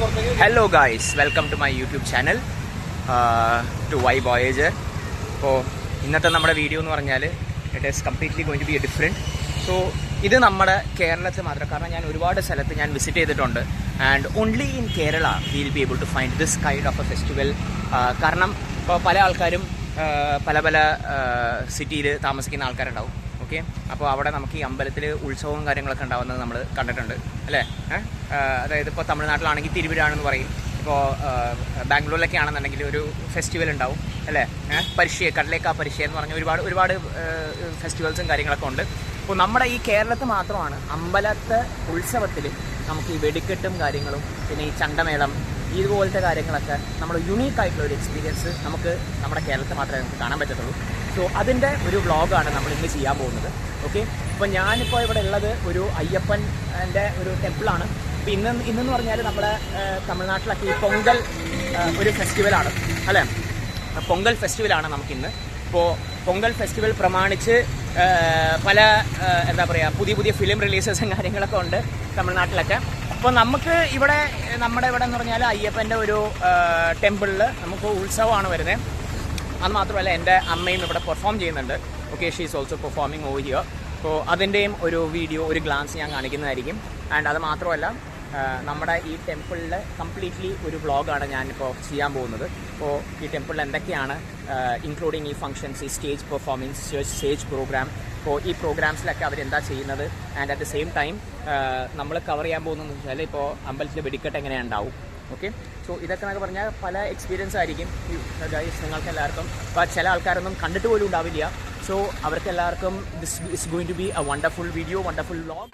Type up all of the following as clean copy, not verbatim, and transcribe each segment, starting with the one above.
Hello guys, welcome to my YouTube channel to Y Voyager. അപ്പോൾ ഇന്നത്തെ നമ്മുടെ video എന്ന് പറഞ്ഞാൽ it is completely going to be different. So ഇത് നമ്മുടെ കേരളത്തിൽ മാത്രം, കാരണം ഞാൻ ഒരുപാട് സ്ഥലത്ത് ഞാൻ വിസിറ്റ് ചെയ്തിട്ടുണ്ട്. And only in Kerala will be able to find this kind of a festival. കാരണം ഇപ്പോൾ പല ആൾക്കാരും പല പല സിറ്റിയിൽ താമസിക്കുന്ന ആൾക്കാരുണ്ടാവും. ഓക്കെ, അപ്പോൾ അവിടെ നമുക്ക് ഈ അമ്പലത്തിൽ ഉത്സവവും കാര്യങ്ങളൊക്കെ ഉണ്ടാവുന്നത് നമ്മൾ കണ്ടിട്ടുണ്ട് അല്ലേ. അതായത് ഇപ്പോൾ തമിഴ്നാട്ടിലാണെങ്കിൽ തിരുവിഴാണെന്ന് പറയും. ഇപ്പോൾ ബാംഗ്ലൂരിലൊക്കെ ആണെന്നുണ്ടെങ്കിൽ ഒരു ഫെസ്റ്റിവൽ ഉണ്ടാവും അല്ലേ. പരിഷ്യ കടലേക്കാ പരിഷ്യ എന്ന് പറഞ്ഞ ഒരുപാട് ഫെസ്റ്റിവൽസും കാര്യങ്ങളൊക്കെ ഉണ്ട്. അപ്പോൾ നമ്മുടെ ഈ കേരളത്തിൽ മാത്രമാണ് അമ്പലത്തെ ഉത്സവത്തിൽ നമുക്ക് ഈ വെടിക്കെട്ടും കാര്യങ്ങളും പിന്നെ ഈ ചണ്ടമേളം ഇതുപോലത്തെ കാര്യങ്ങളൊക്കെ നമ്മൾ യുണീക്കായിട്ടുള്ള ഒരു എക്സ്പീരിയൻസ് നമുക്ക് നമ്മുടെ കേരളത്തിൽ മാത്രമേ നമുക്ക് കാണാൻ പറ്റത്തുള്ളൂ. സോ അതിൻ്റെ ഒരു വ്ളോഗാണ് നമ്മളിന്ന് ചെയ്യാൻ പോകുന്നത്. ഓക്കെ, അപ്പോൾ ഞാനിപ്പോൾ ഇവിടെ ഉള്ളത് ഒരു അയ്യപ്പൻ്റെ ഒരു ടെമ്പിളാണ്. അപ്പോൾ ഇന്നെന്ന് പറഞ്ഞാൽ നമ്മുടെ തമിഴ്നാട്ടിലൊക്കെ ഈ പൊങ്കൽ ഒരു ഫെസ്റ്റിവലാണ് അല്ലേ. പൊങ്കൽ ഫെസ്റ്റിവലാണ് നമുക്കിന്ന്. ഇപ്പോൾ പൊങ്കൽ ഫെസ്റ്റിവൽ പ്രമാണിച്ച് പല എന്താ പറയുക പുതിയ ഫിലിം റിലീസസും കാര്യങ്ങളൊക്കെ ഉണ്ട് തമിഴ്നാട്ടിലൊക്കെ. അപ്പോൾ നമുക്ക് നമ്മുടെ ഇവിടെ എന്ന് പറഞ്ഞാൽ അയ്യപ്പൻ്റെ ഒരു ടെമ്പിളിൽ നമുക്ക് ഉത്സവമാണ് വരുന്നത്. അത് മാത്രമല്ല എൻ്റെ അമ്മയും ഇവിടെ പെർഫോം ചെയ്യുന്നുണ്ട്. Okay, she is also performing over here. അപ്പോൾ അതിൻ്റെയും ഒരു വീഡിയോ, ഒരു ഗ്ലാൻസ് ഞാൻ കാണിക്കുന്നതായിരിക്കും. ആൻഡ് അത് മാത്രമല്ല നമ്മുടെ ഈ ടെമ്പിളിൽ കംപ്ലീറ്റ്ലി ഒരു വ്ളോഗാണ് ഞാനിപ്പോൾ ചെയ്യാൻ പോകുന്നത്. അപ്പോൾ ഈ ടെമ്പിളിൽ എന്തൊക്കെയാണ് ഇൻക്ലൂഡിങ് ഈ ഫങ്ഷൻസ്, ഈ സ്റ്റേജ് പെർഫോമൻസ്, സ്റ്റേജ് പ്രോഗ്രാം, ഇപ്പോൾ ഈ പ്രോഗ്രാംസിലൊക്കെ അവരെന്താ ചെയ്യുന്നത്. And at the same time നമ്മൾ കവർ ചെയ്യാൻ പോകുന്നതെന്ന് വെച്ചാൽ ഇപ്പോൾ അമ്പലത്തിൽ വെടിക്കെട്ട് എങ്ങനെയാണ് ഉണ്ടാവും. ഓക്കെ, സോ ഇതൊക്കെ എന്നൊക്കെ പറഞ്ഞാൽ പല എക്സ്പീരിയൻസ് ആയിരിക്കും ഗൈസ് നിങ്ങൾക്ക് എല്ലാവർക്കും. അപ്പോൾ ചില ആൾക്കാരൊന്നും കണ്ടിട്ട് പോലും ഉണ്ടാവില്ല. സോ അവർക്ക് എല്ലാവർക്കും this is going to be a wonderful video, wonderful vlog.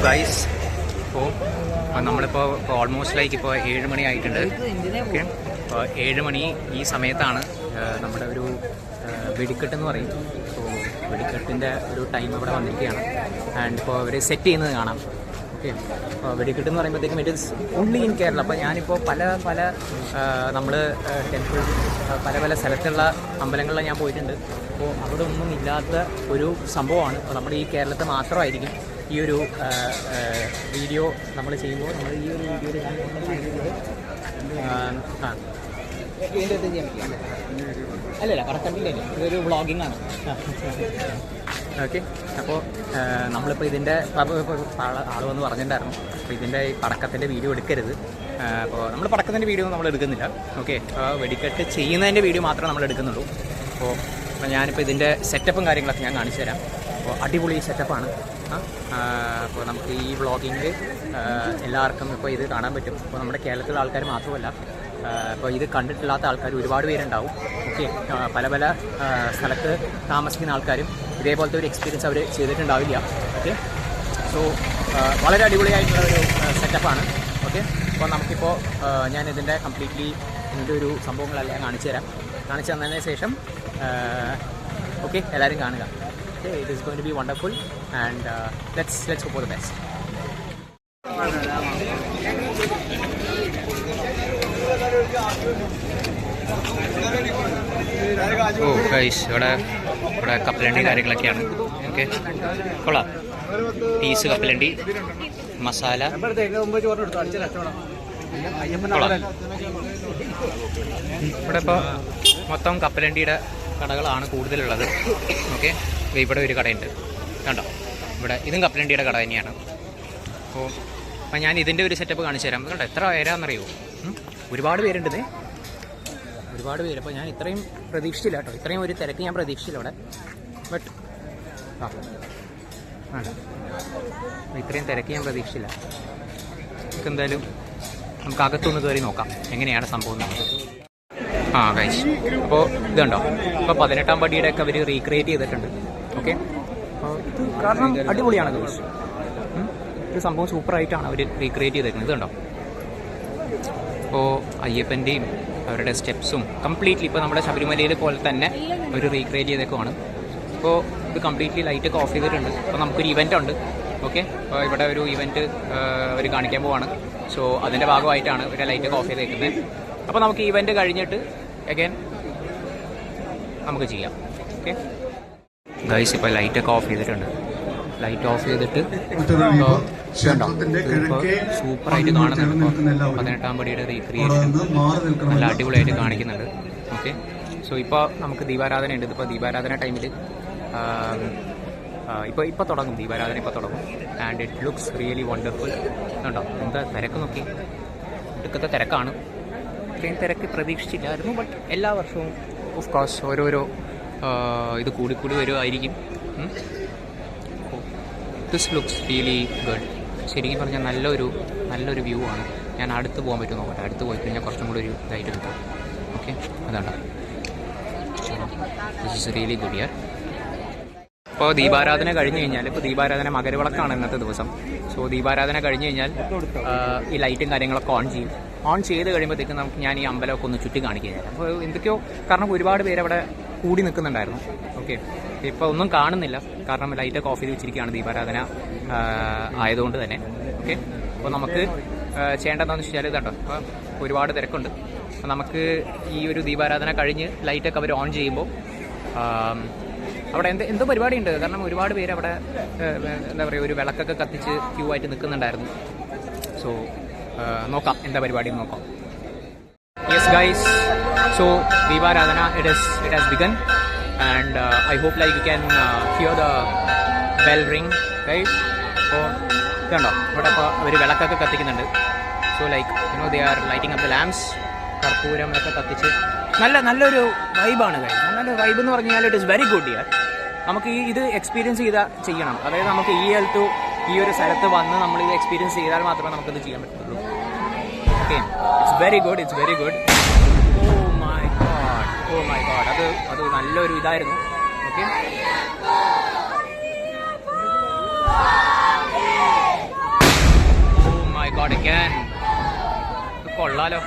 Guys, ഇപ്പോൾ നമ്മളിപ്പോൾ ഓൾമോസ്റ്റ് ലൈക്ക് ഇപ്പോൾ 7 മണി ആയിട്ടുണ്ട്. ഓക്കെ, അപ്പോൾ 7 മണി ഈ സമയത്താണ് നമ്മുടെ ഒരു വെടിക്കെട്ടെന്ന് പറയും. അപ്പോൾ വെടിക്കെട്ടിൻ്റെ ഒരു ടൈം ഇവിടെ വന്നിരിക്കുകയാണ്. ആൻഡ് ഇപ്പോൾ അവർ സെറ്റ് ചെയ്യുന്നത് കാണാം. ഓക്കെ, അപ്പോൾ വെടിക്കെട്ട് എന്ന് പറയുമ്പോഴത്തേക്കും it is only in Kerala. അപ്പോൾ ഞാനിപ്പോൾ പല നമ്മൾ ടെമ്പിൾ പല സ്ഥലത്തുള്ള അമ്പലങ്ങളിൽ ഞാൻ പോയിട്ടുണ്ട്. അപ്പോൾ അവിടെ ഒന്നും ഇല്ലാത്ത ഒരു സംഭവമാണ്. അപ്പോൾ നമ്മുടെ ഈ കേരളത്തിൽ മാത്രമായിരിക്കും ഈ ഒരു വീഡിയോ നമ്മൾ ചെയ്യുമ്പോൾ നമ്മൾ ഈ ഒരു വീഡിയോയിൽ അല്ലല്ല കറക്റ്റില്ല, ഇതൊരു വ്ളോഗിങ് ആണ്. ഓക്കെ, അപ്പോൾ നമ്മളിപ്പോൾ ഇതിൻ്റെ ആൾ വന്ന് പറഞ്ഞിട്ടുണ്ടായിരുന്നു അപ്പോൾ ഇതിൻ്റെ ഈ പടക്കത്തിൻ്റെ വീഡിയോ എടുക്കരുത്. അപ്പോൾ നമ്മൾ പടക്കത്തിൻ്റെ വീഡിയോ നമ്മൾ എടുക്കുന്നില്ല. ഓക്കെ, വെടിക്കെട്ട് ചെയ്യുന്നതിൻ്റെ വീഡിയോ മാത്രമേ നമ്മൾ എടുക്കുന്നുള്ളൂ. അപ്പോൾ ഞാനിപ്പോൾ ഇതിൻ്റെ സെറ്റപ്പും കാര്യങ്ങളൊക്കെ ഞാൻ കാണിച്ചു തരാം. അപ്പോൾ അടിപൊളി സെറ്റപ്പാണ്. അപ്പോൾ നമുക്ക് ഈ വ്ളോഗിങ് എല്ലാവർക്കും ഇപ്പോൾ ഇത് കാണാൻ പറ്റും. അപ്പോൾ നമ്മുടെ കേരളത്തിലെ ആൾക്കാർ മാത്രമല്ല, അപ്പോൾ ഇത് കണ്ടിട്ടില്ലാത്ത ആൾക്കാർ ഒരുപാട് പേരുണ്ടാവും. ഓക്കെ, പല സ്ഥലത്ത് താമസിക്കുന്ന ആൾക്കാരും ഇതേപോലത്തെ ഒരു എക്സ്പീരിയൻസ് അവർ ചെയ്തിട്ടുണ്ടാവില്ല. ഓക്കെ, സോ വളരെ അടിപൊളിയായിട്ടുള്ള ഒരു സെറ്റപ്പാണ്. ഓക്കെ, അപ്പോൾ നമുക്കിപ്പോൾ ഞാൻ ഇതിൻ്റെ കംപ്ലീറ്റ്ലി ഇതിൻ്റെ ഒരു സംഭവങ്ങളെല്ലാം കാണിച്ചു തന്നതിന് ശേഷം ഓക്കെ എല്ലാവരും കാണുക. Okay, it is going to be wonderful and let's hope for the best. Oh guys, ഇവിടെ കപ്പലണ്ടി കാര്യങ്ങളൊക്കെയാണ്. ഓക്കെ, കൊള്ളാം. പീസ് കപ്പലണ്ടി, മസാല കൊള്ളാം. ഇവിടെ ഇപ്പോൾ മൊത്തം കപ്പലണ്ടിയുടെ കടകളാണ് കൂടുതലുള്ളത്. ഓക്കെ, ഇവിടെ ഒരു കടയുണ്ട് കണ്ടോ, ഇവിടെ ഇതും കപ്പലണ്ടിയുടെ കട തന്നെയാണ്. അപ്പോൾ ഞാൻ ഇതിൻ്റെ ഒരു സെറ്റപ്പ് കാണിച്ചു തരാം. കണ്ടോ എത്ര പേരാണെന്നറിയോ, ഒരുപാട് പേരുണ്ട്, ഒരുപാട് പേര്. അപ്പോൾ ഞാൻ ഇത്രയും പ്രതീക്ഷിച്ചില്ല കേട്ടോ, ഇത്രയും ഒരു തിരക്ക് ഞാൻ പ്രതീക്ഷിച്ചില്ല ഇവിടെ. ബട്ട് ഇത്രയും തിരക്ക് ഞാൻ പ്രതീക്ഷിച്ചില്ല. നമുക്ക് എന്തായാലും നമുക്ക് അകത്തൊന്ന് കയറി നോക്കാം എങ്ങനെയാണ് സംഭവം. ഗൈസ്, അപ്പോൾ ഇതുണ്ടോ, ഇപ്പോൾ 18-ാം പടിയുടെ ഒക്കെ അവർ റീക്രിയേറ്റ് ചെയ്തിട്ടുണ്ട്. ഓക്കെ, ഇത് കാരണം അടിപൊളിയാണ് ഗൈസ്. ഇത് സംഭവം സൂപ്പറായിട്ടാണ് അവർ റീക്രിയേറ്റ് ചെയ്തേക്കുന്നത്. ഇതുണ്ടോ, ഇപ്പോൾ അയ്യപ്പൻ്റെയും അവരുടെ സ്റ്റെപ്സും കംപ്ലീറ്റ്ലി ഇപ്പോൾ നമ്മുടെ ശബരിമലയിൽ പോലെ തന്നെ അവർ റീക്രിയേറ്റ് ചെയ്തേക്കുവാണ്. ഇപ്പോൾ ഇത് കംപ്ലീറ്റ്ലി ലൈറ്റൊക്കെ ഓഫ് ചെയ്തിട്ടുണ്ട്. അപ്പോൾ നമുക്കൊരു ഇവൻ്റ് ഉണ്ട്. ഓക്കെ, അപ്പോൾ ഇവിടെ ഒരു ഇവൻറ്റ് അവർ കാണിക്കാൻ പോവാണ്. സോ അതിൻ്റെ ഭാഗമായിട്ടാണ് ഇവരെ ലൈറ്റൊക്കെ ഓഫ് ചെയ്തേക്കുന്നത്. അപ്പോൾ നമുക്ക് ഇവൻറ്റ് കഴിഞ്ഞിട്ട് അഗൈൻ നമുക്ക് ചെയ്യാം. ഓക്കെ ഗൈസ്, ഇപ്പോൾ ലൈറ്റൊക്കെ ഓഫ് ചെയ്തിട്ടുണ്ട്. ലൈറ്റ് ഓഫ് ചെയ്തിട്ട് സൂപ്പറായിട്ട് കാണുന്നുണ്ട്. ഇപ്പോൾ 18-ാം പടിയുടെ റീക്രിയേഷൻ നല്ല അടിപൊളിയായിട്ട് കാണിക്കുന്നുണ്ട്. ഓക്കെ, സോ ഇപ്പോൾ നമുക്ക് ദീപാരാധന ഉണ്ട്. ഇപ്പോൾ ദീപാരാധന ടൈമിൽ ഇപ്പോൾ തുടങ്ങും, ദീപാരാധന ഇപ്പോൾ തുടങ്ങും. And it looks really wonderful. കണ്ടോ എന്താ തിരക്ക് നോക്കി, ഇടുക്കത്തെ തിരക്കാണ്. ഇത്രയും തിരക്ക് പ്രതീക്ഷിച്ചില്ലായിരുന്നു. ബട്ട് എല്ലാ വർഷവും ഓഫ് കോഴ്സ് ഓരോരോ ഇത് കൂടി വരുമായിരിക്കും. This looks really good. ശരിക്കും പറഞ്ഞാൽ നല്ലൊരു വ്യൂ ആണ്. ഞാൻ അടുത്ത് പോകാൻ പറ്റുമോ നോക്കട്ടെ. അടുത്ത് പോയി കഴിഞ്ഞാൽ കുറച്ചും കൂടി ഒരു ഇതായിട്ട് കിട്ടും. ഓക്കെ, അതാണ് this is really good year. ഇപ്പോൾ ദീപാരാധന കഴിഞ്ഞ് കഴിഞ്ഞാൽ, ഇപ്പോൾ ദീപാരാധന മകരവിളക്കാണ് ഇന്നത്തെ ദിവസം. സോ ദീപാരാധന കഴിഞ്ഞ് കഴിഞ്ഞാൽ ഈ ലൈറ്റും കാര്യങ്ങളൊക്കെ ഓൺ ചെയ്ത് കഴിയുമ്പോഴത്തേക്കും നമുക്ക് ഞാൻ ഈ അമ്പലമൊക്കെ ഒന്ന് ചുറ്റി കാണിക്കുകയാണ്. അപ്പോൾ എന്തൊക്കെയോ കാരണം ഒരുപാട് പേര് അവിടെ കൂടി നിൽക്കുന്നുണ്ടായിരുന്നു. ഓക്കെ, ഇപ്പോൾ ഒന്നും കാണുന്നില്ല കാരണം ലൈറ്റൊക്കെ ഓഫ് ചെയ്ത് വെച്ചിരിക്കുകയാണ് ദീപാരാധന ആയതുകൊണ്ട് തന്നെ. ഓക്കെ, അപ്പോൾ നമുക്ക് ചെയ്യേണ്ടതെന്ന് വെച്ചാൽ ഇതാട്ടോ, അപ്പോൾ ഒരുപാട് തിരക്കുണ്ട്. അപ്പോൾ നമുക്ക് ഈ ഒരു ദീപാരാധന കഴിഞ്ഞ് ലൈറ്റൊക്കെ അവർ ഓൺ ചെയ്യുമ്പോൾ അവിടെ എന്തോ പരിപാടിയുണ്ട്. കാരണം ഒരുപാട് പേര് അവിടെ എന്താ പറയുക, ഒരു വിളക്കൊക്കെ കത്തിച്ച് ക്യൂ ആയിട്ട് നിൽക്കുന്നുണ്ടായിരുന്നു. സോ നോക്കാം എന്താ പരിപാടി നോക്കാം. Yes guys, so Deeparadhana it has begun and I hope like you can hear the bell ring guys. അപ്പോൾ ഇതുണ്ടോ, ഇവിടെ ഇപ്പോൾ അവർ വിളക്കൊക്കെ കത്തിക്കുന്നുണ്ട്. So like they are lighting up the lamps. കർപ്പൂരം ഒക്കെ കത്തിച്ച് നല്ലൊരു വൈബാണ് ഗൈസ്. നല്ലൊരു വൈബ് എന്ന് പറഞ്ഞാൽ it is very good year. നമുക്ക് ഇത് എക്സ്പീരിയൻസ് ചെയ്യണം. അതായത് നമുക്ക് ഈ ഒരു സ്ഥലത്ത് വന്ന് നമ്മൾ ഇത് എക്സ്പീരിയൻസ് ചെയ്താൽ മാത്രമേ നമുക്കിത് ചെയ്യാൻ പറ്റുള്ളൂ. Okay, it's very good. Oh my God, അത് നല്ലൊരു ഇതായിരുന്നു. Okay, oh my God again, ഇത് കൊള്ളാലോ.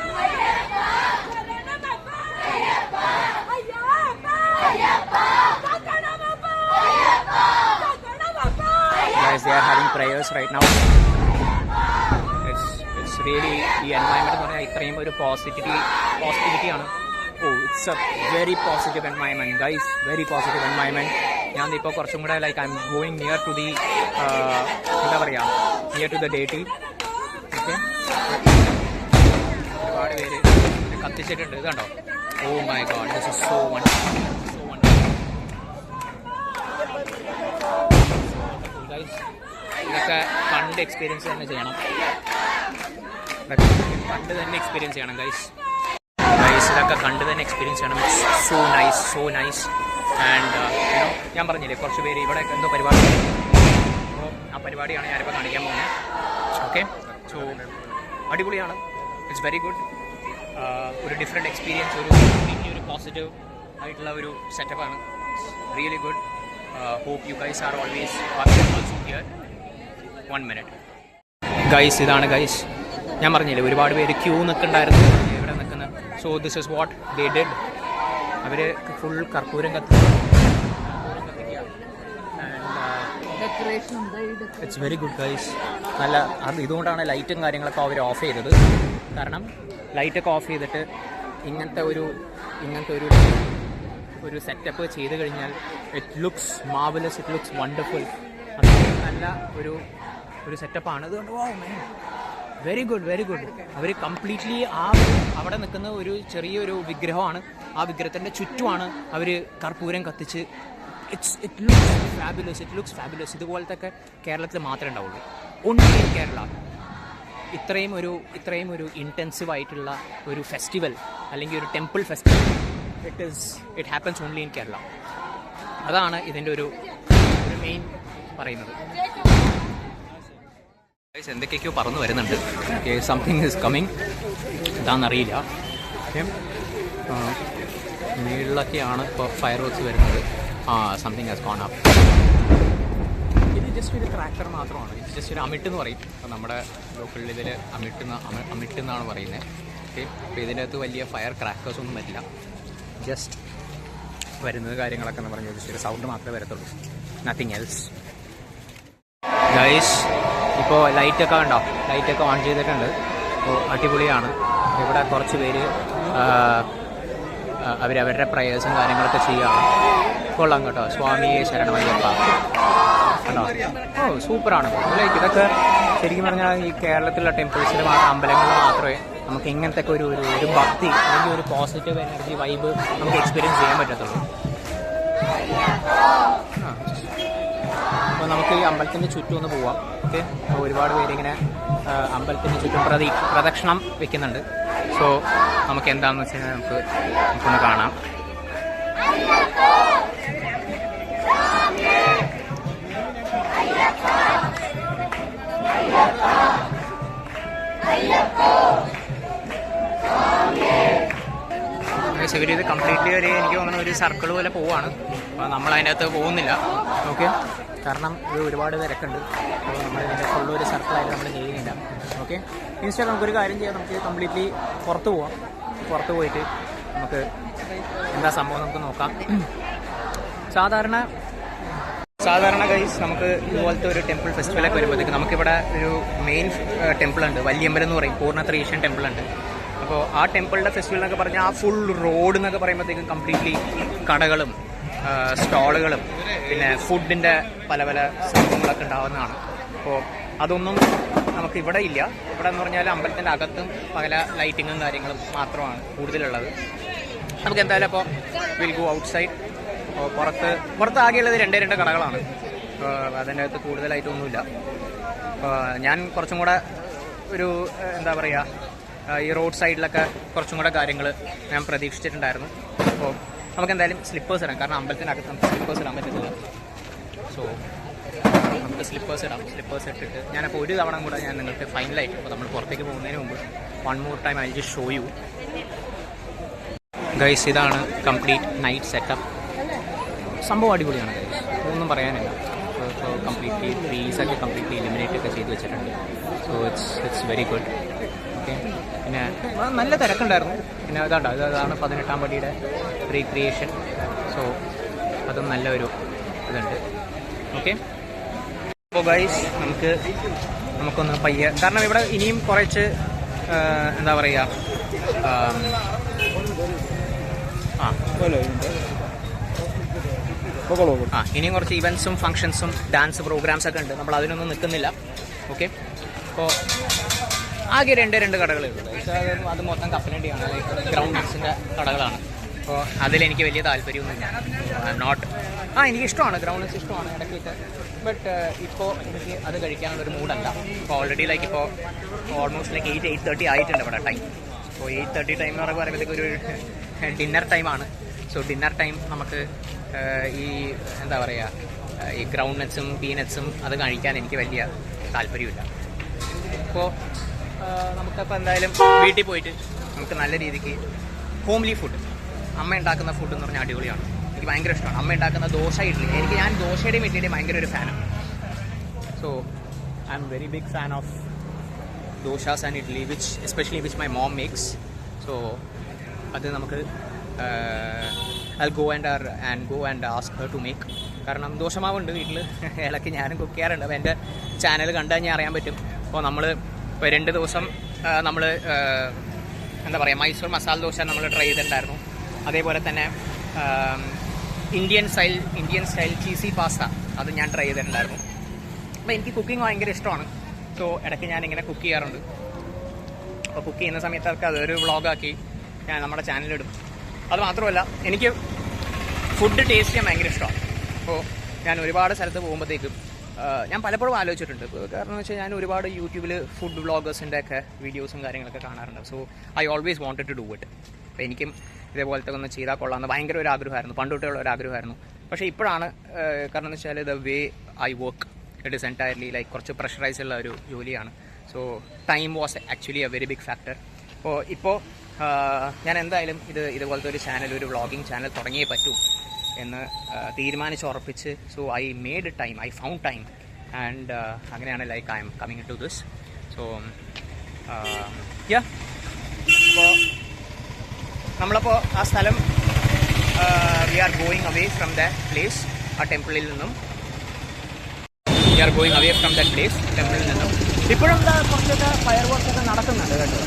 Guys, they are having prayers right now. It's really ഈ എൻവയൺമെന്റ് എന്ന് പറഞ്ഞാൽ ഇത്രയും ഒരു പോസിറ്റിവിറ്റിയാണ്. It's a very positive environment guys, very positive environment. ഞാൻ ഇപ്പോൾ കുറച്ചും കൂടെ like I am going near to the എന്താ പറയുക, near to the deity. Okay, ഒരുപാട് പേര് കത്തിച്ചിട്ടുണ്ട്. ഇത് കണ്ടോ, oh my God, this is so wonderful. ഇതൊക്കെ കണ്ട് എക്സ്പീരിയൻസ് തന്നെ ചെയ്യണം. ഗൈസ്. ഇതൊക്കെ കണ്ട് തന്നെ എക്സ്പീരിയൻസ് ചെയ്യണം. ഇറ്റ്സ് സോ നൈസ് ആൻഡ് ഞാൻ പറഞ്ഞില്ലേ കുറച്ച് പേര് ഇവിടെ എന്തോ പരിപാടി, അപ്പോൾ ആ പരിപാടിയാണ് ഞാനിപ്പോൾ കാണിക്കാൻ പോകുന്നത്. ഓക്കെ, സോ അടിപൊളിയാണ്. It's very good. ഒരു ഡിഫറെൻറ്റ് എക്സ്പീരിയൻസ്, ഒരു പോസിറ്റീവ് ആയിട്ടുള്ള ഒരു സെറ്റപ്പാണ്. Really good. Hope you guys are always watching also here. 1 minute. Guys, ഇതാണ് ഗൈസ് ഞാൻ പറഞ്ഞില്ലേ ഒരുപാട് പേര് ക്യൂ നിൽക്കുന്നുണ്ടായിരുന്നു ഇവിടെ നിൽക്കുന്നത്. So this is what they did. അവർ ഫുൾ കർപ്പൂരം കത്തിക്കുക. It's very good guys. നല്ല ഇതുകൊണ്ടാണ് ലൈറ്റും കാര്യങ്ങളൊക്കെ അവർ ഓഫ് ചെയ്തത്. കാരണം ലൈറ്റൊക്കെ ഓഫ് ചെയ്തിട്ട് ഇങ്ങനത്തെ ഒരു സെറ്റപ്പ് ചെയ്ത് കഴിഞ്ഞാൽ it looks marvellous, it looks wonderful. അത്രയും നല്ല ഒരു സെറ്റപ്പാണ്. അതുകൊണ്ട് ഓ may very good, very good. അവർ കംപ്ലീറ്റ്ലി അവിടെ നിൽക്കുന്ന ഒരു ചെറിയൊരു വിഗ്രഹമാണ്. ആ വിഗ്രഹത്തിൻ്റെ ചുറ്റുമാണ് അവർ കർപ്പൂരം കത്തിച്ച്. It looks fabulous. ഇതുപോലത്തെ ഒക്കെ കേരളത്തിൽ മാത്രമേ ഉണ്ടാവുള്ളൂ. Only in Kerala. ഇത്രയും ഒരു ഇൻറ്റൻസീവ് ആയിട്ടുള്ള ഒരു ഫെസ്റ്റിവൽ അല്ലെങ്കിൽ ഒരു temple festival it happens only in Kerala. അതാണ് ഇതിൻ്റെ ഒരു മെയിൻ പറയുന്നത്. എന്തൊക്കെയൊക്കെയോ പറന്ന് വരുന്നുണ്ട്. Something is coming. എന്താണെന്നറിയില്ല. മുകളിലൊക്കെയാണ് ഇപ്പോൾ ഫയർ വർക്ക്സ് വരുന്നത്. Something has gone up. ഇത് ജസ്റ്റ് ഒരു ക്രാക്കർ മാത്രമാണ്. ഇത് ജസ്റ്റ് ഒരു അമിട്ട് എന്ന് പറയും. അപ്പോൾ നമ്മുടെ ലോക്കൽ ഇതിൽ അമിട്ട് എന്നാണ് പറയുന്നത്. ഓക്കെ, അപ്പോൾ ഇതിൻ്റെ അകത്ത് വലിയ ഫയർ ക്രാക്കേഴ്സ് ഒന്നും വരില്ല. ജസ്റ്റ് വരുന്നത് കാര്യങ്ങളൊക്കെ എന്ന് പറഞ്ഞാൽ ജസ്റ്റ് ഒരു സൗണ്ട് മാത്രമേ വരത്തുള്ളൂ. Nothing else. ഗൈസ്, ഇപ്പോൾ ലൈറ്റൊക്കെ ഉണ്ടോ? ലൈറ്റൊക്കെ ഓൺ ചെയ്തിട്ടുണ്ട്. അപ്പോൾ അടിപൊളിയാണ്. ഇവിടെ കുറച്ച് പേര് അവരവരുടെ പ്രയേഴ്സും കാര്യങ്ങളൊക്കെ ചെയ്യുകയാണ്. കൊള്ളാം കേട്ടോ. സ്വാമിയെ ശരണമയ്യപ്പ കണ്ടോ? ഓ സൂപ്പറാണ്. ലൈക്ക് ഇതൊക്കെ ശരിക്കും പറഞ്ഞാൽ ഈ കേരളത്തിലുള്ള ടെമ്പിൾസിൽ അമ്പലങ്ങളിൽ മാത്രമേ നമുക്ക് ഇങ്ങനത്തെ ഒരു ഭക്തി അല്ലെങ്കിൽ ഒരു പോസിറ്റീവ് എനർജി വൈബ് നമുക്ക് എക്സ്പീരിയൻസ് ചെയ്യാൻ പറ്റത്തുള്ളൂ. അപ്പോൾ നമുക്ക് ഈ അമ്പലത്തിൻ്റെ ചുറ്റും ഒന്ന് പോവാം. ഓക്കെ, അപ്പോൾ ഒരുപാട് പേരിങ്ങനെ അമ്പലത്തിൻ്റെ ചുറ്റും പ്രദക്ഷിണം വെക്കുന്നുണ്ട്. സോ നമുക്ക് എന്താണെന്ന് വെച്ച് കഴിഞ്ഞാൽ നമുക്കൊന്ന് കാണാം. ഇവരിത് കംപ്ലീറ്റ്ലി എനിക്ക് തോന്നുന്ന ഒരു സർക്കിൾ പോലെ പോവാണ്. അപ്പോൾ നമ്മൾ അതിൻ്റെ അകത്ത് പോകുന്നില്ല. ഓക്കെ, കാരണം ഇത് ഒരുപാട് തിരക്കുണ്ട്. അപ്പോൾ നമ്മളിതിൻ്റെ ഫുള്ളൊരു സർക്കിളായിട്ട് നമ്മൾ ചെയ്യുന്നില്ല. ഓക്കെ, ഇൻസ്റ്റയിൽ നമുക്കൊരു കാര്യം ചെയ്യാം. നമുക്ക് കംപ്ലീറ്റ്ലി പുറത്ത് പോവാം. പുറത്ത് പോയിട്ട് നമുക്ക് എന്താ സംഭവം നമുക്ക് നോക്കാം. സാധാരണ ഗൈസ് നമുക്ക് ഇതുപോലത്തെ ഒരു ടെമ്പിൾ ഫെസ്റ്റിവലൊക്കെ വരുമ്പോഴത്തേക്ക് നമുക്കിവിടെ ഒരു മെയിൻ ടെമ്പിൾ ഉണ്ട്. വല്യമ്പലം എന്ന് പറയും. പൂർണ്ണത്രയീശൻ ടെമ്പിൾ ഉണ്ട്. അപ്പോൾ ആ ടെമ്പിളിൻ്റെ ഫെസ്റ്റിവൽ എന്നൊക്കെ പറഞ്ഞാൽ ആ ഫുൾ റോഡ് എന്നൊക്കെ പറയുമ്പോഴത്തേക്കും കംപ്ലീറ്റ്ലി കടകളും സ്റ്റാളുകളും പിന്നെ ഫുഡിൻ്റെ പല സംഭവങ്ങളൊക്കെ ഉണ്ടാകുന്നതാണ്. അപ്പോൾ അതൊന്നും നമുക്ക് ഇവിടെ ഇല്ല. ഇവിടെ എന്ന് പറഞ്ഞാൽ അമ്പലത്തിൻ്റെ അകത്തും പല ലൈറ്റിങ്ങും കാര്യങ്ങളും മാത്രമാണ് കൂടുതലുള്ളത്. നമുക്ക് എന്തായാലും അപ്പോൾ വിൽ ഗോ ഔട്ട് സൈഡ്. അപ്പോൾ പുറത്ത് ആകെയുള്ളത് 2 കടകളാണ്. അതിൻ്റെ അകത്ത് കൂടുതലായിട്ടൊന്നുമില്ല. അപ്പോൾ ഞാൻ കുറച്ചും കൂടെ ഒരു എന്താ പറയുക ഈ റോഡ് സൈഡിലൊക്കെ കുറച്ചും കൂടെ കാര്യങ്ങൾ ഞാൻ പ്രതീക്ഷിച്ചിട്ടുണ്ടായിരുന്നു. അപ്പോൾ നമുക്ക് എന്തായാലും സ്ലിപ്പേഴ്സ് ഇടാം. കാരണം അമ്പലത്തിനകത്ത് നമുക്ക് സ്ലിപ്പേഴ്സ് ഇടാൻ പറ്റുന്നില്ല. സോ നമുക്ക് സ്ലിപ്പേഴ്സ് ഇട്ടിട്ട് ഞാനപ്പോൾ ഒരു തവണ കൂടെ ഞാൻ നിങ്ങൾക്ക് ഫൈനലായിട്ട് അപ്പോൾ നമ്മൾ പുറത്തേക്ക് പോകുന്നതിന് മുമ്പ് one more time I just show you guys. ഇതാണ് കംപ്ലീറ്റ് നൈറ്റ് സെറ്റപ്പ്. സംഭവം അടിപൊളിയാണ് ഗൈസ്, ഒന്നും പറയാനില്ല. ഇപ്പോൾ കംപ്ലീറ്റ്ലി ട്രീസൊക്കെ കംപ്ലീറ്റ്ലി എലിമിനേറ്റ് ഒക്കെ ചെയ്ത് വെച്ചിട്ടുണ്ട്. So it's very good. Okay, പിന്നെ നല്ല തിരക്കുണ്ടായിരുന്നു. പിന്നെ അതാണ് 18-ാം പടിയുടെ റീക്രിയേഷൻ. സോ അതും നല്ലൊരു ഇതുണ്ട്. ഓക്കെ, അപ്പോൾ ഗൈസ് നമുക്കൊന്ന് പയ്യെ, കാരണം ഇവിടെ ഇനിയും കുറച്ച് എന്താ പറയുക ഇനിയും കുറച്ച് ഇവൻറ്റ്സും ഫങ്ഷൻസും ഡാൻസ് പ്രോഗ്രാംസ് ഒക്കെ ഉണ്ട്. നമ്മൾ അതിനൊന്നും നിൽക്കുന്നില്ല. ഓക്കെ, അപ്പോൾ ആകെ 2 കടകളേ ഉള്ളൂ. അത് മൊത്തം കപ്പലണ്ടിയാണ്, ലൈക്ക് ഗ്രൗണ്ട് നട്ട്സിൻ്റെ കടകളാണ്. അപ്പോൾ അതിലെനിക്ക് വലിയ താല്പര്യമൊന്നുമില്ല. എനിക്ക് ഇഷ്ടമാണ് ഗ്രൗണ്ട് നട്ട്സ്, ഇഷ്ടമാണ് ഇടയ്ക്കൊക്കെ. ബട്ട് ഇപ്പോൾ എനിക്ക് അത് കഴിക്കാനുള്ളൊരു മൂഡല്ല. ഇപ്പോൾ ഓൾറെഡി ലൈക്ക് ഇപ്പോൾ ഓൾമോസ്റ്റ് ലൈക്ക് 8:30 ആയിട്ടുണ്ട് ഇവിടെ ടൈം. അപ്പോൾ 8:30 ടൈം എന്ന് പറയുമ്പോഴത്തേക്ക് ഒരു ഡിന്നർ ടൈമാണ്. സോ ഡിന്നർ ടൈം നമുക്ക് ഈ എന്താ പറയുക ഈ ഗ്രൗണ്ട് നട്ട്സും പീനട്ട്സും അത് കഴിക്കാൻ എനിക്ക് വലിയ താല്പര്യമില്ല. അപ്പോൾ നമുക്കപ്പോൾ എന്തായാലും വീട്ടിൽ പോയിട്ട് നമുക്ക് നല്ല രീതിക്ക് ഹോംലി ഫുഡ്, അമ്മ ഉണ്ടാക്കുന്ന ഫുഡ് എന്ന് പറഞ്ഞാൽ അടിപൊളിയാണ്. എനിക്ക് ഭയങ്കര ഇഷ്ടമാണ് അമ്മ ഉണ്ടാക്കുന്ന ദോശ, ഇഡ്ഡലി. ഞാൻ ദോശയുടെയും ഇഡ്ഡലിയുടെയും ഭയങ്കര ഒരു ഫാനാണ്. So I am very big fan of doshas and idli, which my mom makes. So അത് നമുക്ക് I'll go and ask her to make. കാരണം ദോശമാവുണ്ട് വീട്ടിൽ, ഇളക്കി ഞാനും കുക്ക് ചെയ്യാറുണ്ട്. അപ്പോൾ എൻ്റെ ചാനൽ കണ്ടു കഴിഞ്ഞാൽ അറിയാൻ പറ്റും. അപ്പോൾ നമ്മൾ ഇപ്പോൾ 2 ദിവസം നമ്മൾ എന്താ പറയുക, മൈസൂർ മസാല ദോശ നമ്മൾ ട്രൈ ചെയ്തിട്ടുണ്ടായിരുന്നു. അതേപോലെ തന്നെ ഇന്ത്യൻ സ്റ്റൈൽ ചീസി പാസ്ത അത് ഞാൻ ട്രൈ ചെയ്തിട്ടുണ്ടായിരുന്നു. അപ്പോൾ എനിക്ക് കുക്കിംഗ് ഭയങ്കര ഇഷ്ടമാണ്. സോ ഇടയ്ക്ക് ഞാനിങ്ങനെ കുക്ക് ചെയ്യാറുണ്ട്. അപ്പോൾ കുക്ക് ചെയ്യുന്ന സമയത്തൊക്കെ അതൊരു വ്ളോഗാക്കി ഞാൻ നമ്മുടെ ചാനലിലിടും. അത് മാത്രമല്ല, എനിക്ക് ഫുഡ് ടേസ്റ്റ് ചെയ്യാൻ ഭയങ്കര ഇഷ്ടമാണ്. അപ്പോൾ ഞാൻ ഒരുപാട് സ്ഥലത്ത് പോകുമ്പോഴത്തേക്കും ഞാൻ പലപ്പോഴും ആലോചിച്ചിട്ടുണ്ട്. കാരണം എന്ന് വെച്ചാൽ ഞാൻ ഒരുപാട് യൂട്യൂബിൽ ഫുഡ് വ്ളോഗേഴ്സിൻ്റെ ഒക്കെ വീഡിയോസും കാര്യങ്ങളൊക്കെ കാണാറുണ്ട്. So I always wanted to do it. അപ്പോൾ എനിക്കും ഇതേപോലത്തെ ഒന്ന് ചെയ്താൽ കൊള്ളാമെന്ന് ഭയങ്കര ഒരു ആഗ്രഹമായിരുന്നു, പണ്ട് തൊട്ടുള്ള ഒരു ആഗ്രഹമായിരുന്നു. പക്ഷേ ഇപ്പോഴാണ്, കാരണം എന്ന് വെച്ചാൽ the way I work it is entirely like കുറച്ച് പ്രഷറൈസ് ഉള്ള ഒരു ജോലിയാണ്. So time was actually a very big factor. അപ്പോൾ ഇപ്പോൾ ഞാൻ എന്തായാലും ഇതുപോലത്തെ ഒരു ചാനൽ, ഒരു വ്ളോഗിങ് ചാനൽ തുടങ്ങിയേ പറ്റൂ എന്ന് തീരുമാനിച്ചുറപ്പിച്ച്. So I made time, I found time, and അങ്ങനെയാണ് like I am coming to this. So ഇപ്പോൾ നമ്മളപ്പോൾ ആ സ്ഥലം we are going away from that place, ആ ടെമ്പിളിൽ നിന്നും we are going away from that place, ടെമ്പിളിൽ നിന്നും. ഇപ്പോഴും കുറച്ചൊക്കെ ഫയർ വർക്ക്സ് ഒക്കെ നടക്കുന്നുണ്ട് കേട്ടോ.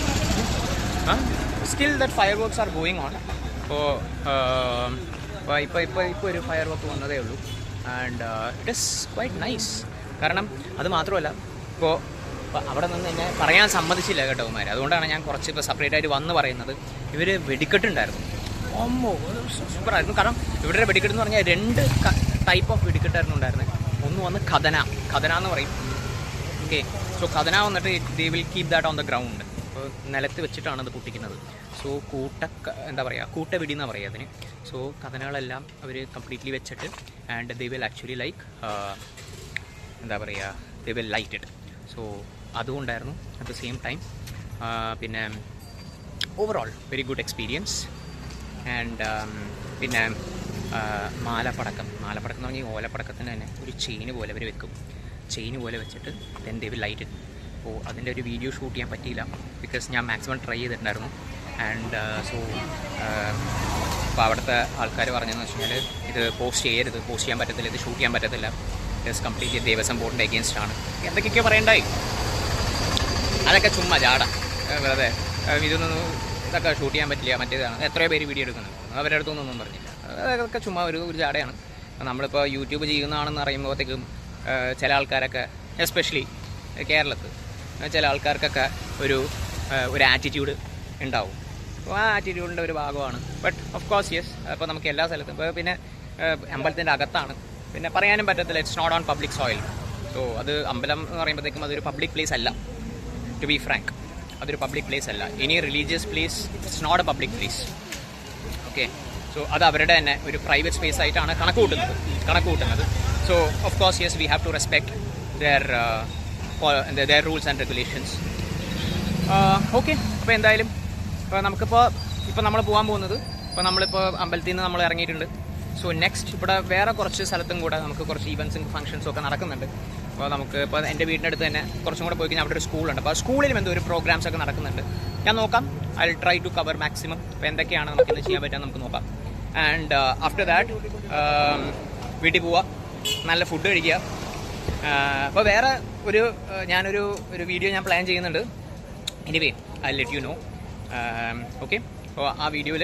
Still that fireworks are going on. ഇപ്പോൾ ഒരു ഫയർ വർക്ക് വന്നതേ ഉള്ളൂ. And it is quite nice. കാരണം അത് മാത്രമല്ല, ഇപ്പോൾ അവിടെ നിന്ന് എന്നെ പറയാൻ സമ്മതിച്ചില്ല കേട്ടോ അവന്മാർ. അതുകൊണ്ടാണ് ഞാൻ കുറച്ച് ഇപ്പോൾ സെപ്പറേറ്റ് ആയിട്ട് വന്ന് പറയുന്നത്. ഇവർ വെടിക്കെട്ടുണ്ടായിരുന്നു, സൂപ്പറായിരുന്നു. കാരണം ഇവരുടെ വെടിക്കെട്ട് എന്ന് പറഞ്ഞാൽ 2 ടൈപ്പ് ഓഫ് വെടിക്കെട്ടായിരുന്നു ഉണ്ടായിരുന്നത്. ഒന്ന് വന്ന് ഖദന എന്ന് പറയും. ഓക്കെ, സോ ഖദന വന്നിട്ട് they will keep that on the ground. അപ്പോൾ നിലത്ത് വെച്ചിട്ടാണ് അത് പൊട്ടിക്കുന്നത്. സോ കൂട്ടവെടി എന്നാണ് പറയുക അതിന്. സോ ഖദനകളെല്ലാം അവർ കംപ്ലീറ്റ്ലി വെച്ചിട്ട് and they will actually like they will light it. So അതുകൊണ്ടായിരുന്നു അറ്റ് ദ സെയിം ടൈം. പിന്നെ overall very good experience. And പിന്നെ മാലപ്പടക്കം എന്ന് പറഞ്ഞാൽ ഓലപ്പടക്കത്തിന് തന്നെ ഒരു ചെയിന് പോലെ അവർ വെക്കും. ചെയിന് പോലെ വെച്ചിട്ട് then they will light it. അപ്പോൾ അതിൻ്റെ ഒരു വീഡിയോ ഷൂട്ട് ചെയ്യാൻ പറ്റിയില്ല, ബിക്കോസ് ഞാൻ മാക്സിമം ട്രൈ ചെയ്തിട്ടുണ്ടായിരുന്നു. ആൻഡ് സോ അപ്പോൾ അവിടുത്തെ ആൾക്കാർ പറഞ്ഞതെന്ന് വെച്ച് കഴിഞ്ഞാൽ ഇത് പോസ്റ്റ് ചെയ്യാൻ പറ്റത്തില്ല, ഇത് ഷൂട്ട് ചെയ്യാൻ പറ്റത്തില്ല, ഇറ്റ്സ് കംപ്ലീറ്റ്ലി ദേവസ്വം ബോർഡിൻ്റെ എഗെയിൻസ്റ്റ് ആണ്. എന്തൊക്കെയൊക്കെ പറയണ്ടായി, അതൊക്കെ ചുമ്മാ ജാട, വെറുതെ ഇതൊക്കെ ഷൂട്ട് ചെയ്യാൻ പറ്റില്ല, മറ്റേതാണ്. എത്രയോ പേര് വീഡിയോ എടുക്കുന്നത്, അവരുടെ അടുത്തൊന്നും പറഞ്ഞില്ല. അതൊക്കെ ചുമ്മാ ഒരു ജാടയാണ്. നമ്മളിപ്പോൾ യൂട്യൂബ് ചെയ്യുന്നതാണെന്ന് അറിയുമ്പോഴത്തേക്കും ചില ആൾക്കാരൊക്കെ, എസ്പെഷ്യലി കേരളത്തിൽ ചില ആൾക്കാർക്കൊക്കെ ഒരു ആറ്റിറ്റ്യൂഡ് ഉണ്ടാവും. അപ്പോൾ ആ ആറ്റിറ്റ്യൂഡിൻ്റെ ഒരു ഭാഗമാണ്. ബട്ട് ഓഫ് കോഴ്സ് യെസ്, അപ്പോൾ നമുക്ക് എല്ലാ സ്ഥലത്തും ഇപ്പോൾ പിന്നെ അമ്പലത്തിൻ്റെ അകത്താണ്, പിന്നെ പറയാനും പറ്റത്തില്ല, ഇറ്റ്സ് നോട്ട് ഓൺ പബ്ലിക് സോയിൽ. സോ അത് അമ്പലം എന്ന് പറയുമ്പോഴത്തേക്കും അതൊരു പബ്ലിക് പ്ലേസ് അല്ല, ടു ബി ഫ്രാങ്ക്. അതൊരു പബ്ലിക് പ്ലേസ് അല്ല. Any religious place it's not a public place. Okay, so അത് അവരുടെ തന്നെ ഒരു പ്രൈവറ്റ് സ്പേസ് ആയിട്ടാണ് കണക്ക് കൂട്ടുന്നത്. So of course yes, we have to respect their rules and regulations. Okay, അപ്പോൾ എന്തായാലും നമുക്കിപ്പോൾ നമ്മൾ പോകാൻ പോകുന്നത്, ഇപ്പോൾ നമ്മളിപ്പോൾ അമ്പലത്തിൽ നിന്ന് നമ്മൾ ഇറങ്ങിയിട്ടുണ്ട്. സോ നെക്സ്റ്റ് ഇവിടെ വേറെ കുറച്ച് സ്ഥലത്തും കൂടെ നമുക്ക് കുറച്ച് ഈവൻസും ഫംഗ്ഷൻസും ഒക്കെ നടക്കുന്നുണ്ട്. അപ്പോൾ നമുക്ക് ഇപ്പോൾ എൻ്റെ വീടിൻ്റെ അടുത്ത് തന്നെ കുറച്ചും കൂടെ പോയി കഴിഞ്ഞാൽ അവിടെ ഒരു സ്കൂളുണ്ട്. അപ്പോൾ ആ സ്കൂളിലും എന്തോ ഒരു പ്രോഗ്രാംസ് ഒക്കെ നടക്കുന്നുണ്ട്. ഞാൻ നോക്കാം, I will try to cover maximum. അപ്പോൾ എന്തൊക്കെയാണ് നമുക്ക് ഇന്ന് ചെയ്യാൻ പറ്റുക നമുക്ക് നോക്കാം. ആൻഡ് ആഫ്റ്റർ ദാറ്റ് വീട്ടിൽ പോവുക, നല്ല ഫുഡ് കഴിക്കുക. അപ്പോൾ വേറെ ഞാനൊരു വീഡിയോ ഞാൻ പ്ലാൻ ചെയ്യുന്നുണ്ട്. Anyway I let you know. Okay, അപ്പോൾ ആ വീഡിയോയിൽ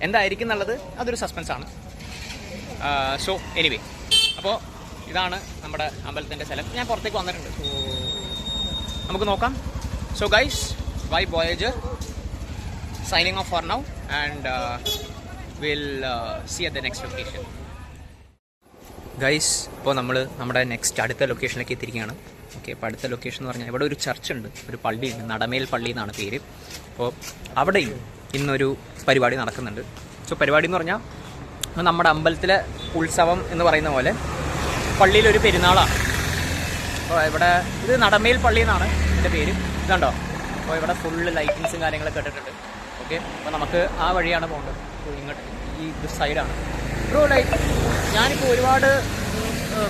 എന്തായിരിക്കും എന്നുള്ളത് അതൊരു സസ്പെൻസാണ്. സോ എനിവേ, അപ്പോൾ ഇതാണ് നമ്മുടെ അമ്പലത്തിൻ്റെ സ്ഥലം. ഞാൻ പുറത്തേക്ക് വന്നിട്ടുണ്ട്. സോ നമുക്ക് നോക്കാം. So guys, bye Voyager, signing off for now, and will see at the next location. Guys, ഇപ്പോൾ നമ്മൾ നമ്മുടെ അടുത്ത ലൊക്കേഷനിലേക്ക് എത്തിയിരിക്കുകയാണ്. ഓക്കെ, അപ്പോൾ അടുത്ത ലൊക്കേഷൻ എന്ന് പറഞ്ഞാൽ ഇവിടെ ഒരു ചർച്ച് ഉണ്ട്, ഒരു പള്ളിയുണ്ട്, നടമേൽ പള്ളി എന്നാണ് പേര്. അപ്പോൾ അവിടെയും ഇന്നൊരു പരിപാടി നടക്കുന്നുണ്ട്. സോ പരിപാടി എന്ന് പറഞ്ഞാൽ നമ്മുടെ അമ്പലത്തിലെ ഉത്സവം എന്ന് പറയുന്ന പോലെ പള്ളിയിലൊരു പെരുന്നാളാണ്. അപ്പോൾ ഇവിടെ ഇത് നടമേൽ പള്ളി എന്നാണ് ഇതിൻ്റെ പേര്. ഇതുണ്ടോ, അപ്പോൾ ഇവിടെ ഫുള്ള് ലൈറ്റിങ്സും കാര്യങ്ങളൊക്കെ ഇട്ടിട്ടുണ്ട്. ഓക്കെ, അപ്പോൾ നമുക്ക് ആ വഴിയാണ് പോകേണ്ടത്. അപ്പോൾ ഇങ്ങോട്ട് ഈ സൈഡാണ്. ബ്രോ, ലൈക്ക് ഞാനിപ്പോൾ ഒരുപാട്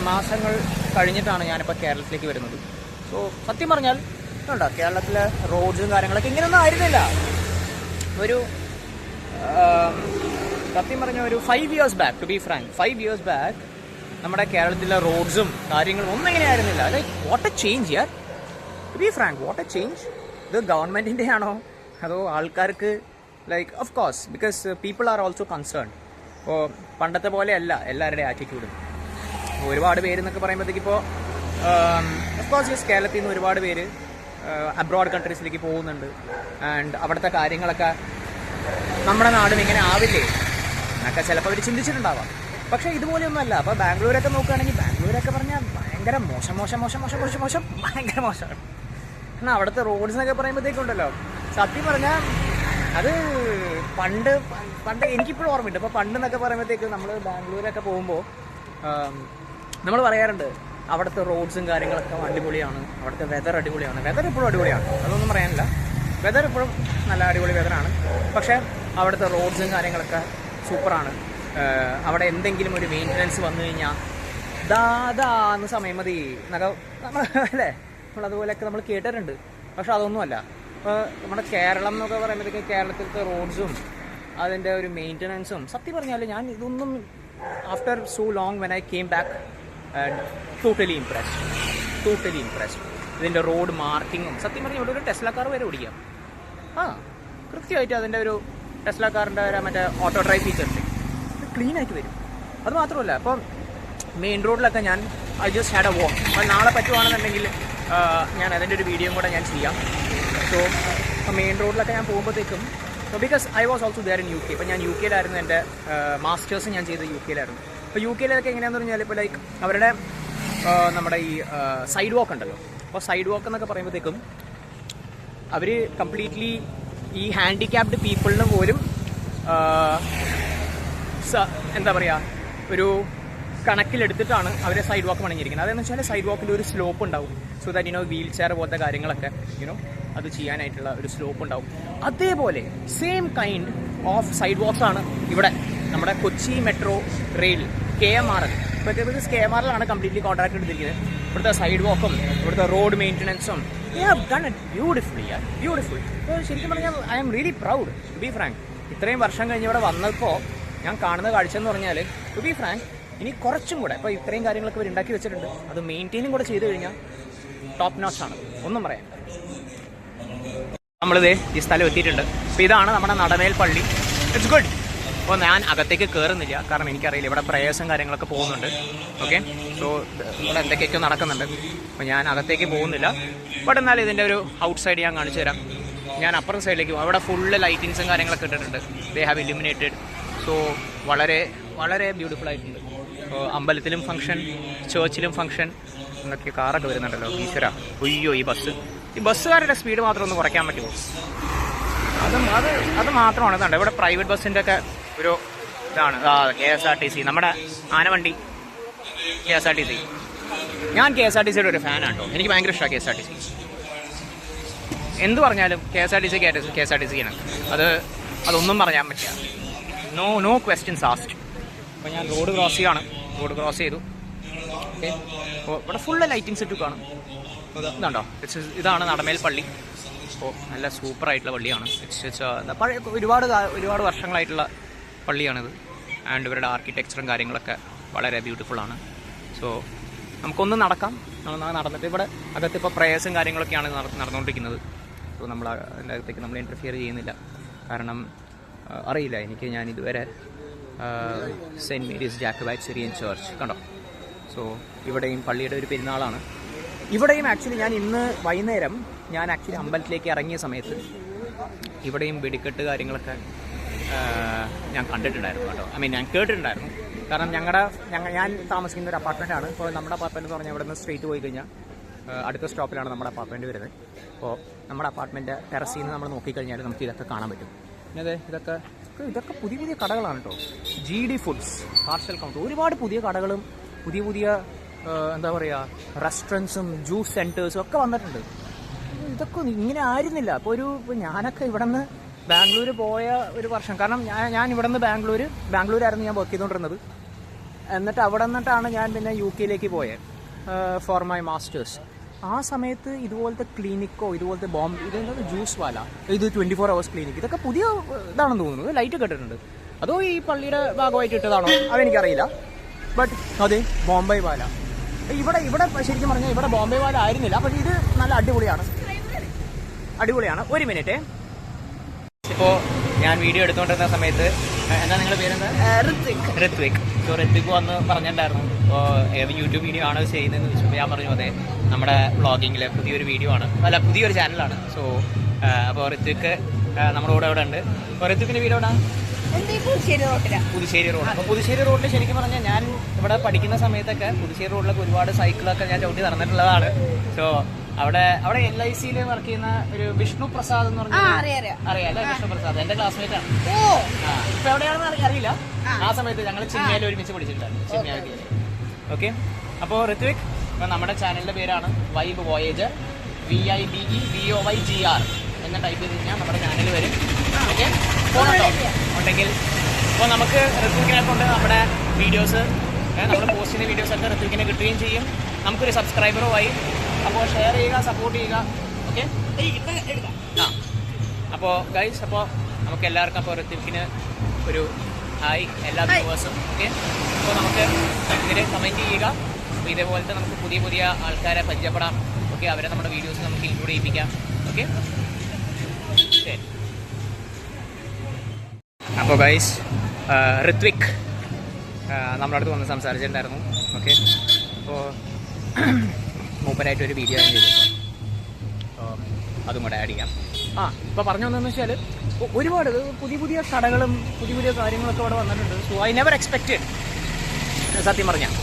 മാസങ്ങൾ കഴിഞ്ഞിട്ടാണ് ഞാനിപ്പോൾ കേരളത്തിലേക്ക് വരുന്നത്. സോ സത്യം പറഞ്ഞാൽ ഉണ്ടോ കേരളത്തിലെ റോഡ്സും കാര്യങ്ങളൊക്കെ ഇങ്ങനെയൊന്നും ആയിരുന്നില്ല. ഒരു സത്യം പറഞ്ഞ ഒരു 5 years back, to be frank 5 years back നമ്മുടെ കേരളത്തിലെ റോഡ്സും കാര്യങ്ങളും ഒന്നും ഇങ്ങനെ ആയിരുന്നില്ല. ലൈക്ക് വാട്ട് എ ചേഞ്ച് യാർ, to be frank what a change. ഇത് ഗവൺമെൻറ്റിൻ്റെ ആണോ അതോ ആൾക്കാർക്ക് like of course because people are also concern. ഇപ്പോൾ പണ്ടത്തെ പോലെയല്ല എല്ലാവരുടെയും ആറ്റിറ്റ്യൂഡും. ഒരുപാട് പേര് എന്നൊക്കെ പറയുമ്പോഴത്തേക്ക് ഇപ്പോൾ ഓഫ് കോഴ്സ് യെസ് കേരളത്തിൽ നിന്ന് ഒരുപാട് പേര് അബ്രോഡ് കൺട്രീസിലേക്ക് പോകുന്നുണ്ട്. ആൻഡ് അവിടുത്തെ കാര്യങ്ങളൊക്കെ നമ്മുടെ നാടും ഇങ്ങനെ ആവില്ലേ എന്നൊക്കെ ചിലപ്പോൾ അവർ ചിന്തിച്ചിട്ടുണ്ടാവാം. പക്ഷേ ഇതുപോലെയൊന്നുമല്ല. അപ്പോൾ ബാംഗ്ലൂരൊക്കെ നോക്കുകയാണെങ്കിൽ ബാംഗ്ലൂരൊക്കെ പറഞ്ഞാൽ ഭയങ്കര മോശം ഭയങ്കര മോശമാണ്. എന്നാൽ അവിടുത്തെ റോഡ്സ് എന്നൊക്കെ പറയുമ്പോഴത്തേക്കുണ്ടല്ലോ സത്യം പറഞ്ഞാൽ അത് പണ്ട് എനിക്കിപ്പോഴും ഓർമ്മയുണ്ട്. അപ്പോൾ പണ്ടെന്നൊക്കെ പറയുമ്പോഴത്തേക്ക് നമ്മൾ ബാംഗ്ലൂരൊക്കെ പോകുമ്പോൾ നമ്മൾ പറയാറുണ്ട് അവിടുത്തെ റോഡ്സും കാര്യങ്ങളൊക്കെ അടിപൊളിയാണ്, അവിടുത്തെ വെതർ അടിപൊളിയാണ്. വെതർ ഇപ്പോഴും അടിപൊളിയാണ്, അതൊന്നും പറയാനില്ല. വെതർ ഇപ്പോഴും നല്ല അടിപൊളി വെതറാണ്. പക്ഷേ അവിടുത്തെ റോഡ്സും കാര്യങ്ങളൊക്കെ സൂപ്പറാണ്. അവിടെ എന്തെങ്കിലും ഒരു മെയിൻ്റനൻസ് വന്നു കഴിഞ്ഞാൽ ദാന്ന് സമയം മതി എന്നൊക്കെ നമ്മൾ അല്ലേ നമ്മളതുപോലെയൊക്കെ നമ്മൾ കേട്ടിട്ടുണ്ട്. പക്ഷെ അതൊന്നുമല്ല. ഇപ്പോൾ നമ്മുടെ കേരളം എന്നൊക്കെ പറയുമ്പോഴത്തേക്ക് കേരളത്തിലത്തെ റോഡ്സും അതിൻ്റെ ഒരു മെയിൻ്റനൻസും സത്യം പറഞ്ഞാൽ ഞാൻ ഇതൊന്നും after so long when I came back totally impressed. ഇതിൻ്റെ റോഡ് മാർക്കിങ്ങും സത്യം പറഞ്ഞാൽ ഇവിടെ ഒരു ടെസ്ല കാർ വരെ ഓടിക്കാം. കൃത്യമായിട്ട് അതിൻ്റെ ഒരു ടെസ്ല കാറിൻ്റെ മറ്റേ ഓട്ടോ ഡ്രൈവ് ഫീച്ചേഴ്സ് ക്ലീൻ ആയിട്ട് വരും. അത് മാത്രമല്ല ഇപ്പം മെയിൻ റോഡിലൊക്കെ ഞാൻ I just had a walk. അപ്പം നാളെ പറ്റുവാണെന്നുണ്ടെങ്കിൽ ഞാൻ അതിൻ്റെ ഒരു വീഡിയോയും കൂടെ ഞാൻ ചെയ്യാം. സോ മെയിൻ റോഡിലൊക്കെ ഞാൻ പോകുമ്പോഴത്തേക്കും because I was also there in UK. ഇപ്പോൾ ഞാൻ UK യിലായിരുന്നു എൻ്റെ മാസ്റ്റേഴ്സ് ഞാൻ ചെയ്തത് UK യിലായിരുന്നു. അപ്പോൾ UK യിലൊക്കെ എങ്ങനെയാണെന്ന് പറഞ്ഞാൽ ഇപ്പോൾ ലൈക്ക് അവരുടെ നമ്മുടെ ഈ സൈഡ് വാക്ക് ഉണ്ടല്ലോ. അപ്പോൾ സൈഡ് വാക്ക് എന്നൊക്കെ പറയുമ്പോഴത്തേക്കും അവർ കംപ്ലീറ്റ്ലി ഈ ഹാൻഡിക്യാപ്ഡ് പീപ്പിളിന് പോലും എന്താ പറയുക ഒരു കണക്കിലെടുത്തിട്ടാണ് അവർ സൈഡ് വാക്ക് പണിഞ്ഞിരിക്കുന്നത്. അതെന്ന് വെച്ചാൽ സൈഡ് വാക്കിൽ ഒരു സ്ലോപ്പ് ഉണ്ടാവും. സോ ദാറ്റ് വീൽ ചെയർ പോലത്തെ കാര്യങ്ങളൊക്കെ അത് ചെയ്യാനായിട്ടുള്ള ഒരു സ്ലോപ്പ് ഉണ്ടാവും. അതേപോലെ same kind of side walks ആണ് ഇവിടെ നമ്മുടെ കൊച്ചി മെട്രോ റെയിൽ KMR. ഇപ്പോൾ KMRലാണ് കംപ്ലീറ്റ്ലി കോൺട്രാക്ട് എടുത്തിരിക്കുന്നത്. ഇവിടുത്തെ സൈഡ് വാക്കും ഇവിടുത്തെ റോഡ് മെയിൻ്റനൻസും ഡൺ ഇറ്റ് ബ്യൂട്ടിഫുൾ. അപ്പോൾ ശരിക്കും പറഞ്ഞാൽ I am really proud to be frank. ഇത്രയും വർഷം കഴിഞ്ഞ് ഇവിടെ വന്നപ്പോൾ ഞാൻ കാണുന്ന കാഴ്ച എന്ന് പറഞ്ഞാൽ ടു ബി ഫ്രാങ്ക് ഇനി കുറച്ചും കൂടെ ഇപ്പോൾ ഇത്രയും കാര്യങ്ങളൊക്കെ ഇവർ ഉണ്ടാക്കി വെച്ചിട്ടുണ്ട്. അത് മെയിൻറ്റെയിനും കൂടെ ചെയ്ത് കഴിഞ്ഞാൽ ടോപ്പ് നോച്ചാണ്, ഒന്നും പറയാൻ. നമ്മളിത് ഈ സ്ഥലം എത്തിയിട്ടുണ്ട്. അപ്പോൾ ഇതാണ് നമ്മുടെ നടമേൽ പള്ളി. It's good. അപ്പോൾ ഞാൻ അകത്തേക്ക് കയറുന്നില്ല, കാരണം എനിക്കറിയില്ല ഇവിടെ പ്രേയേഴ്സും കാര്യങ്ങളൊക്കെ പോകുന്നുണ്ട്. ഓക്കെ, സോ ഇവിടെ എന്തൊക്കെയൊക്കെയോ നടക്കുന്നുണ്ട്. അപ്പോൾ ഞാൻ അകത്തേക്ക് പോകുന്നില്ല. ബട്ട് എന്നാൽ ഇതിൻ്റെ ഒരു ഔട്ട് സൈഡ് ഞാൻ കാണിച്ചു തരാം. ഞാൻ അപ്പുറം സൈഡിലേക്ക് പോകും. അവിടെ ഫുള്ള് ലൈറ്റിങ്സും കാര്യങ്ങളൊക്കെ ഇട്ടിട്ടുണ്ട്. They have illuminated. സോ വളരെ വളരെ ബ്യൂട്ടിഫുൾ ആയിട്ടുണ്ട്. അപ്പോൾ അമ്പലത്തിലും ഫംഗ്ഷൻ, ചേർച്ചിലും ഫംഗ്ഷൻ എന്നൊക്കെ കാറൊക്കെ വരുന്നുണ്ടല്ലോ. ഈശ്വര, ഒയ്യോ ഈ ബസ്സുകാരുടെ സ്പീഡ് മാത്രം ഒന്ന് കുറയ്ക്കാൻ പറ്റുമോ? അത് മാത്രമാണ് ഇതുണ്ട്. ഇവിടെ പ്രൈവറ്റ് ബസ്സിൻ്റെ ഒക്കെ ഒരു ഇതാണ്. KSRTC, നമ്മുടെ ആനവണ്ടി KSRTC. ഞാൻ KSRTCയുടെ ഒരു ഫാനാണ് കേട്ടോ. എനിക്ക് ഭയങ്കര ഇഷ്ടമാണ് KSRTC. എന്ത് പറഞ്ഞാലും KSRTC ആണ്. അതൊന്നും പറയാൻ പറ്റില്ല. No questions asked. അപ്പോൾ ഞാൻ റോഡ് ക്രോസ് ചെയ്തു. ഓക്കെ, അപ്പോൾ ഇവിടെ ഫുള്ള് ലൈറ്റിങ്സ് ഇട്ട് കാണും. ഇതുണ്ടോ, ഇതാണ് നടമേൽ പള്ളി. അപ്പോൾ നല്ല സൂപ്പറായിട്ടുള്ള പള്ളിയാണ്. പഴയ ഒരുപാട് വർഷങ്ങളായിട്ടുള്ള പള്ളിയാണിത്. ആൻഡ് ഇവരുടെ ആർക്കിടെക്ചറും കാര്യങ്ങളൊക്കെ വളരെ ബ്യൂട്ടിഫുള്ളാണ്. സോ നമുക്കൊന്ന് നടക്കാം. നടന്നിട്ട് ഇവിടെ അകത്ത് ഇപ്പോൾ പ്രേയേഴ്സും കാര്യങ്ങളൊക്കെയാണ് നടന്നുകൊണ്ടിരിക്കുന്നത്. സോ നമ്മൾ അതിൻ്റെ അകത്തേക്ക് നമ്മൾ ഇൻ്റർഫിയർ ചെയ്യുന്നില്ല. കാരണം അറിയില്ല എനിക്ക്. ഞാൻ ഇതുവരെ Saint Mary's Jacobite Syrian church കണ്ടോ. സോ ഇവിടെയും പള്ളിയുടെ ഒരു പെരുന്നാളാണ്. ഇവിടെയും ആക്ച്വലി ഞാൻ ഇന്ന് വൈകുന്നേരം ഞാൻ ആക്ച്വലി അമ്പലത്തിലേക്ക് ഇറങ്ങിയ സമയത്ത് ഇവിടെയും വെടിക്കെട്ട് കാര്യങ്ങളൊക്കെ ഞാൻ കണ്ടിട്ടുണ്ടായിരുന്നു കേട്ടോ. ഞാൻ കേട്ടിട്ടുണ്ടായിരുന്നു. കാരണം ഞാൻ താമസിക്കുന്ന ഒരു അപ്പാർട്ട്മെൻറ്റാണ്. ഇപ്പോൾ നമ്മുടെ അപ്പാർട്ട്മെൻറ്റ് എന്ന് പറഞ്ഞാൽ ഇവിടെ നിന്ന് സ്ട്രേറ്റ് പോയി കഴിഞ്ഞാൽ അടുത്ത സ്റ്റോപ്പിലാണ് നമ്മുടെ അപ്പാർട്ട്മെൻറ്റ് വരുന്നത്. അപ്പോൾ നമ്മുടെ അപ്പാർട്ട്മെൻറ്റ് ടെറസിൽ നിന്ന് നമ്മൾ നോക്കിക്കഴിഞ്ഞാൽ നമുക്ക് ഇതൊക്കെ കാണാൻ പറ്റും. പിന്നെ ഇതൊക്കെ പുതിയ കടകളാണ് കേട്ടോ. GD ഫുഡ്സ്, പാർസൽ കൗണ്ടർ, ഒരുപാട് പുതിയ കടകളും പുതിയ എന്താ പറയുക റെസ്റ്റോറൻറ്റ്സും ജ്യൂസ് സെൻറ്റേഴ്സും ഒക്കെ വന്നിട്ടുണ്ട്. ഇതൊക്കെ ഇങ്ങനെ ആയിരുന്നില്ല. അപ്പോൾ ഞാനൊക്കെ ഇവിടെ നിന്ന് ബാംഗ്ലൂർ പോയ ഒരു വർഷം, കാരണം ഞാൻ ഇവിടെ നിന്ന് ബാംഗ്ലൂരായിരുന്നു ഞാൻ വർക്ക് ചെയ്തുകൊണ്ടിരുന്നത്. എന്നിട്ട് അവിടെ നിന്നിട്ടാണ് ഞാൻ പിന്നെ UK യിലേക്ക് പോയത് ഫോർ മൈ മാസ്റ്റേഴ്സ്. ആ സമയത്ത് ഇതുപോലത്തെ ക്ലിനിക്കോ ഇതുപോലത്തെ ഇതെന്താ ജ്യൂസ് വാല, ഇത് 24 hours ക്ലിനിക്ക്, ഇതൊക്കെ പുതിയ ഇതാണെന്ന് തോന്നുന്നു. ലൈറ്റ് കെട്ടിട്ടുണ്ട്, അതോ ഈ പള്ളിയുടെ ഭാഗമായിട്ട് ഇട്ടതാണോ അതെനിക്കറിയില്ല. ബട്ട് അതെ ബോംബെ വാല. ഇവിടെ ശരിക്കും പറഞ്ഞാൽ ഇവിടെ ബോംബെ വാല ആയിരുന്നില്ല, പക്ഷേ ഇത് നല്ല അടിപൊളിയാണ്. ഒരു മിനിറ്റ്. ഇപ്പോൾ ഞാൻ വീഡിയോ എടുത്തുകൊണ്ടിരുന്ന സമയത്ത് എന്താ നിങ്ങളുടെ പേരെന്താ? ഋത്വിക്. സോ ഋത്വിക് വന്ന് പറഞ്ഞിട്ടുണ്ടായിരുന്നു ഏത് യൂട്യൂബ് വീഡിയോ ആണ് ചെയ്യുന്നതെന്ന് ചോദിച്ചപ്പോൾ ഞാൻ പറഞ്ഞു അതെ നമ്മുടെ വ്ളോഗിങ്ങിൽ പുതിയൊരു വീഡിയോ ആണ്, പുതിയൊരു ചാനലാണ്. സോ അപ്പോൾ ഋത്വിക് നമ്മുടെ കൂടെ ഇവിടെ ഉണ്ട്. അപ്പോൾ ഋത്വിക്കിൻ്റെ വീഡിയോ എവിടെ? പുതുശ്ശേരി റോഡ്. അപ്പോൾ പുതുശ്ശേരി റോഡിൽ ശരിക്കും പറഞ്ഞാൽ ഞാൻ ഇവിടെ പഠിക്കുന്ന സമയത്തൊക്കെ പുതുശ്ശേരി റോഡിലൊക്കെ ഒരുപാട് സൈക്കിളൊക്കെ ഞാൻ ചവിട്ടി നടന്നിട്ടുള്ളതാണ്. സോ അവിടെ LIC-യിൽ വർക്ക് ചെയ്യുന്ന ഒരു വിഷ്ണു പ്രസാദ് എന്ന് പറഞ്ഞാൽ അറിയാം, വിഷ്ണു പ്രസാദ് എന്റെ ക്ലാസ്മേറ്റ് ആണ്. ഇപ്പൊ എവിടെയാണെന്ന് അറിയില്ല. ആ സമയത്ത് ഞങ്ങൾ ചിന്മയിൽ ഒരുമിച്ച് പഠിച്ചിട്ടുണ്ടായിരുന്നു, ചിന്മ. ഓക്കെ. അപ്പോൾ ഋത്വിക്, ഇപ്പൊ നമ്മുടെ ചാനലിന്റെ പേരാണ് വൈബ് വോയേജർ, VIBEVOYGR എന്ന് ടൈപ്പ് ചെയ്ത് കഴിഞ്ഞാൽ നമ്മുടെ ചാനൽ വരും. ഓക്കെ, ഉണ്ടെങ്കിൽ അപ്പോൾ നമുക്ക് ഋത്വിക്കിനെ കൊണ്ട് നമ്മുടെ വീഡിയോസ്, നമ്മൾ പോസ്റ്റ് ചെയ്യുന്ന വീഡിയോസൊക്കെ ഋത്വിക്കിനെ കിട്ടുകയും ചെയ്യും. നമുക്കൊരു സബ്സ്ക്രൈബറുമായി. അപ്പോൾ ഷെയർ ചെയ്യുക, സപ്പോർട്ട് ചെയ്യുക. ഓക്കെ. അപ്പോൾ ഗൈസ്, അപ്പോൾ നമുക്ക് എല്ലാവർക്കും അപ്പോൾ ഋത്വിക്കിന് ഒരു ഹായ് എല്ലാ വ്യൂവേഴ്സും. ഓക്കെ. അപ്പോൾ നമുക്ക് ഇതിൽ കമൻറ്റ് ചെയ്യുക. അപ്പോൾ ഇതേപോലത്തെ നമുക്ക് പുതിയ ആൾക്കാരെ പരിചയപ്പെടാം. ഓക്കെ, അവരെ നമ്മുടെ വീഡിയോസ് നമുക്ക് ഇൻക്ലൂഡ് ചെയ്യിപ്പിക്കാം. ഓക്കെ, ശരി. അപ്പോൾ ഗൈസ്, ഋത്വിക് നമ്മുടെ അടുത്ത് വന്ന് സംസാരിച്ചിട്ടുണ്ടായിരുന്നു. ഓക്കെ. അപ്പോൾ മൂപ്പരായിട്ടൊരു വീഡിയോ ഞാൻ ചെയ്തു, അപ്പോൾ അതും കൂടെ ആഡ് ചെയ്യാം. ഇപ്പോൾ പറഞ്ഞു വന്നതെന്ന് വെച്ചാൽ ഒരുപാട് പുതിയ കടകളും പുതിയ കാര്യങ്ങളൊക്കെ ഇവിടെ വന്നിട്ടുണ്ട്. സോ ഐ നെവർ എക്സ്പെക്റ്റഡ്, സത്യം പറഞ്ഞാൽ.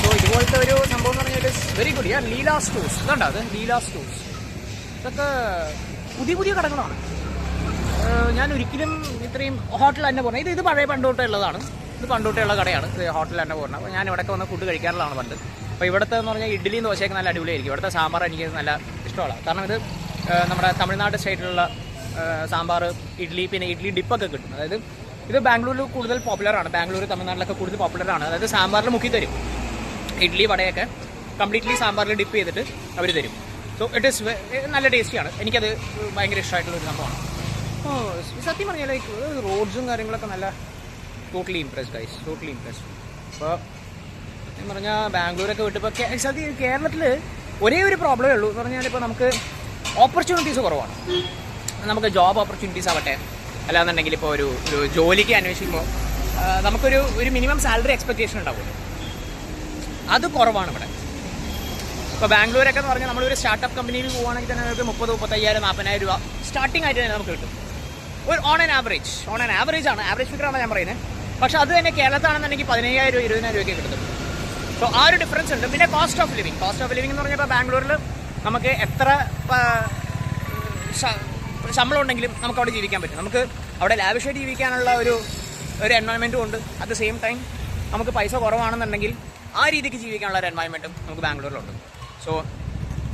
സോ ഇതുപോലത്തെ ഒരു സംഭവം എന്ന് പറഞ്ഞാൽ വെരി ഗുഡ്. ലീല സ്റ്റോഴ്സ്, ഇതുണ്ടോ? അത് ലീല സ്റ്റോഴ്സ്. ഇതൊക്കെ പുതിയ കടകളാണ്. ഞാൻ ഒരിക്കലും ഇത്രയും ഹോട്ടൽ തന്നെ പോകുന്നത്, ഇത് പഴയ പണ്ടോട്ടേ ഉള്ളതാണ്. ഇത് പണ്ടോട്ടേ ഉള്ള കടയാണ്, ഹോട്ടൽ തന്നെ പോകുന്നത്. അപ്പോൾ ഞാൻ ഇവിടെയൊക്കെ വന്ന് ഫുഡ് കഴിക്കാറുള്ളതാണ് പണ്ട്. അപ്പോൾ ഇവിടുത്തെ എന്ന് പറഞ്ഞാൽ ഇഡ്ഡലിയും ദോശയൊക്കെ നല്ല അടിപൊളിയായിരിക്കും. ഇവിടുത്തെ സാമ്പാർ എനിക്ക് നല്ല ഇഷ്ടമാണ്. കാരണം ഇത് നമ്മുടെ തമിഴ്നാട് സ്റ്റൈലിലുള്ള സാമ്പാർ, ഇഡ്ഡലി, പിന്നെ ഇഡ്ഡലി ഡിപ്പൊക്കെ കിട്ടും. അതായത് ഇത് ബാംഗ്ലൂരിൽ കൂടുതൽ പോപ്പുലറാണ്. ബാംഗ്ലൂർ, തമിഴ്നാട്ടിലൊക്കെ കൂടുതൽ പോപ്പുലറാണ്. അതായത് സാമ്പാറിൽ മുക്കി തരും. ഇഡ്ഡലി വടയൊക്കെ കംപ്ലീറ്റ്ലി സാമ്പാറിൽ ഡിപ്പ് ചെയ്തിട്ട് അവർ തരും. സോ ഇറ്റ് ഈസ് നല്ല ടേസ്റ്റിയാണ്. എനിക്കത് ഭയങ്കര ഇഷ്ടമായിട്ടുള്ളൊരു സംഭവമാണ്. സത്യം പറഞ്ഞാൽ ലൈക്ക് റോഡ്സും കാര്യങ്ങളൊക്കെ നല്ല totally impressed guys, totally impressed. അപ്പോൾ സത്യം പറഞ്ഞാൽ ബാംഗ്ലൂരൊക്കെ വിട്ടപ്പോൾ സത്യം കേരളത്തിൽ ഒരേ ഒരു പ്രോബ്ലമേ ഉള്ളൂ എന്ന് പറഞ്ഞാൽ ഇപ്പോൾ നമുക്ക് ഓപ്പർച്യൂണിറ്റീസ് കുറവാണ്. നമുക്ക് ജോബ് ഓപ്പർച്യൂണിറ്റീസ് ആവട്ടെ, അല്ലാന്നുണ്ടെങ്കിൽ ഇപ്പോൾ ഒരു ജോലിക്ക് അന്വേഷിക്കുമ്പോൾ നമുക്കൊരു മിനിമം സാലറി എക്സ്പെക്റ്റേഷൻ ഉണ്ടാവുമല്ലോ, അത് കുറവാണ് ഇവിടെ. ഇപ്പോൾ ബാംഗ്ലൂരൊക്കെ എന്ന് പറഞ്ഞാൽ നമ്മളൊരു സ്റ്റാർട്ടപ്പ് കമ്പനിയിൽ പോകുകയാണെങ്കിൽ തന്നെ നമുക്ക് 30,000, 35,000, 40,000 രൂപ സ്റ്റാർട്ടിംഗ് ആയിട്ട് തന്നെ നമുക്ക് കിട്ടും. ഒരു ഓൺ ആൻ ആവറേജ് ആണ്, ആവറേജ് ഫിഗറാണ് ഞാൻ പറയുന്നത്. പക്ഷേ അത് തന്നെ കേരളത്താണെന്നുണ്ടെങ്കിൽ 15,000 രൂപ, 20,000 രൂപയ്ക്ക് കിട്ടും. സോ ആ ഒരു ഡിഫറൻസ് ഉണ്ട്. പിന്നെ കോസ്റ്റ് ഓഫ് ലിവിങ് എന്ന് പറഞ്ഞാൽ ഇപ്പോൾ ബാംഗ്ലൂരിൽ നമുക്ക് എത്ര ശമ്പളം ഉണ്ടെങ്കിലും നമുക്ക് അവിടെ ജീവിക്കാൻ പറ്റും. നമുക്ക് അവിടെ ലാവിഷായിട്ട് ജീവിക്കാനുള്ള ഒരു എൻവയോൺമെൻറ്റും ഉണ്ട്. അറ്റ് ദ സെയിം ടൈം നമുക്ക് പൈസ കുറവാണെന്നുണ്ടെങ്കിൽ ആ രീതിക്ക് ജീവിക്കാനുള്ള ഒരു എൻവയോൺമെൻറ്റും നമുക്ക് ബാംഗ്ലൂരിലുണ്ട്. സോ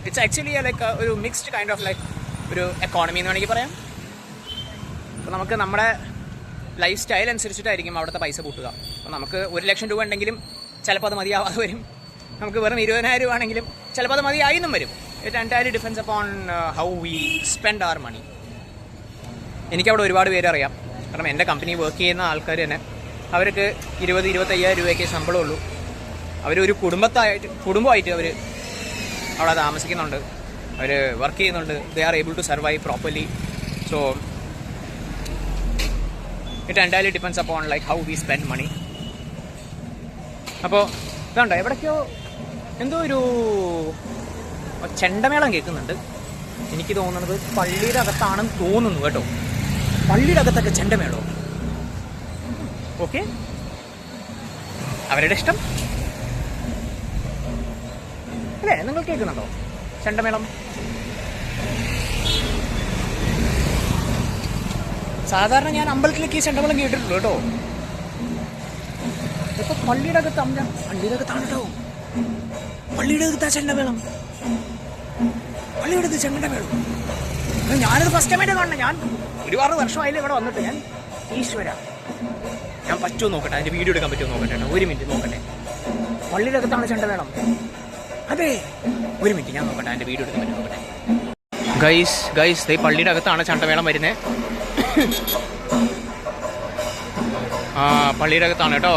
ഇറ്റ്സ് ആക്ച്വലി ലൈക്ക് ഒരു മിക്സ്ഡ് കൈൻഡ് ഓഫ് ലൈക്ക് ഒരു എക്കോണമി എന്ന് വേണമെങ്കിൽ പറയാം. അപ്പോൾ നമുക്ക് നമ്മുടെ ലൈഫ് സ്റ്റൈൽ അനുസരിച്ചിട്ടായിരിക്കും അവിടുത്തെ പൈസ കൂട്ടുക. അപ്പോൾ നമുക്ക് 1,00,000 രൂപ ഉണ്ടെങ്കിലും ചിലപ്പോൾ അത് മതിയാവാതെ വരും. നമുക്ക് വെറും 20,000 രൂപ ആണെങ്കിലും ചിലപ്പോൾ അത് മതിയായെന്നും വരും. It entirely depends upon how we spend our money. എനിക്കവിടെ ഒരുപാട് പേര് അറിയാം. കാരണം എൻ്റെ കമ്പനി വർക്ക് ചെയ്യുന്ന ആൾക്കാർ തന്നെ അവർക്ക് 20,000-25,000 രൂപയ്ക്ക് ശമ്പളമുള്ളൂ. അവരൊരു കുടുംബമായിട്ട് അവർ അവിടെ താമസിക്കുന്നുണ്ട്, അവർ വർക്ക് ചെയ്യുന്നുണ്ട്. They are able to survive properly. So it entirely depends upon like how we spend money. അപ്പോൾ ഇതുണ്ട്, എവിടേക്കോ എന്തോ ഒരു ചെണ്ടമേളം കേൾക്കുന്നുണ്ട്. എനിക്ക് തോന്നുന്നത് പള്ളിയുടെ അകത്താണെന്ന് തോന്നുന്നു കേട്ടോ. പള്ളിയുടെ അകത്തൊക്കെ ചെണ്ടമേളോ? ഓക്കെ, അവരുടെ ഇഷ്ടം അല്ലേ? നിങ്ങൾ കേൾക്കുന്നുണ്ടോ ചെണ്ടമേളം? സാധാരണ ഞാൻ അമ്പലത്തിലേക്ക് ചെണ്ടമേളം കേട്ടിട്ടുള്ളൂ കേട്ടോ. ഇപ്പൊ പള്ളിയുടെ അകത്താണ് കേട്ടോ. പള്ളിയുടെ അകത്താ ചെണ്ടമേളം. പള്ളിയുടെ ചെണ്ടമേളം ഞാനത് ഫസ്റ്റ് ടൈമായിട്ട് കാണണം. ഞാൻ ഒരുപാട് വർഷമായില്ലേ ഇവിടെ വന്നിട്ട്. ഞാൻ ഈശ്വര, ഞാൻ പറ്റുമോ നോക്കട്ടെ, അതിൻ്റെ വീഡിയോ എടുക്കാൻ പറ്റുമോ നോക്കട്ടെ. 1 മിനിറ്റ് നോക്കട്ടെ. പള്ളിയുടെ അകത്താണ് ചെണ്ടമേളം. അതെ, ഒരു മിനിറ്റ് ഞാൻ നോക്കട്ടെ, എൻ്റെ വീഡിയോ എടുക്കാൻ പറ്റും നോക്കട്ടെ. ഗൈസ് ഈ പള്ളിയുടെ അകത്താണ് ചണ്ടമേളം വരുന്നത്. ആ, പള്ളിയുടെ അകത്താണ് കേട്ടോ.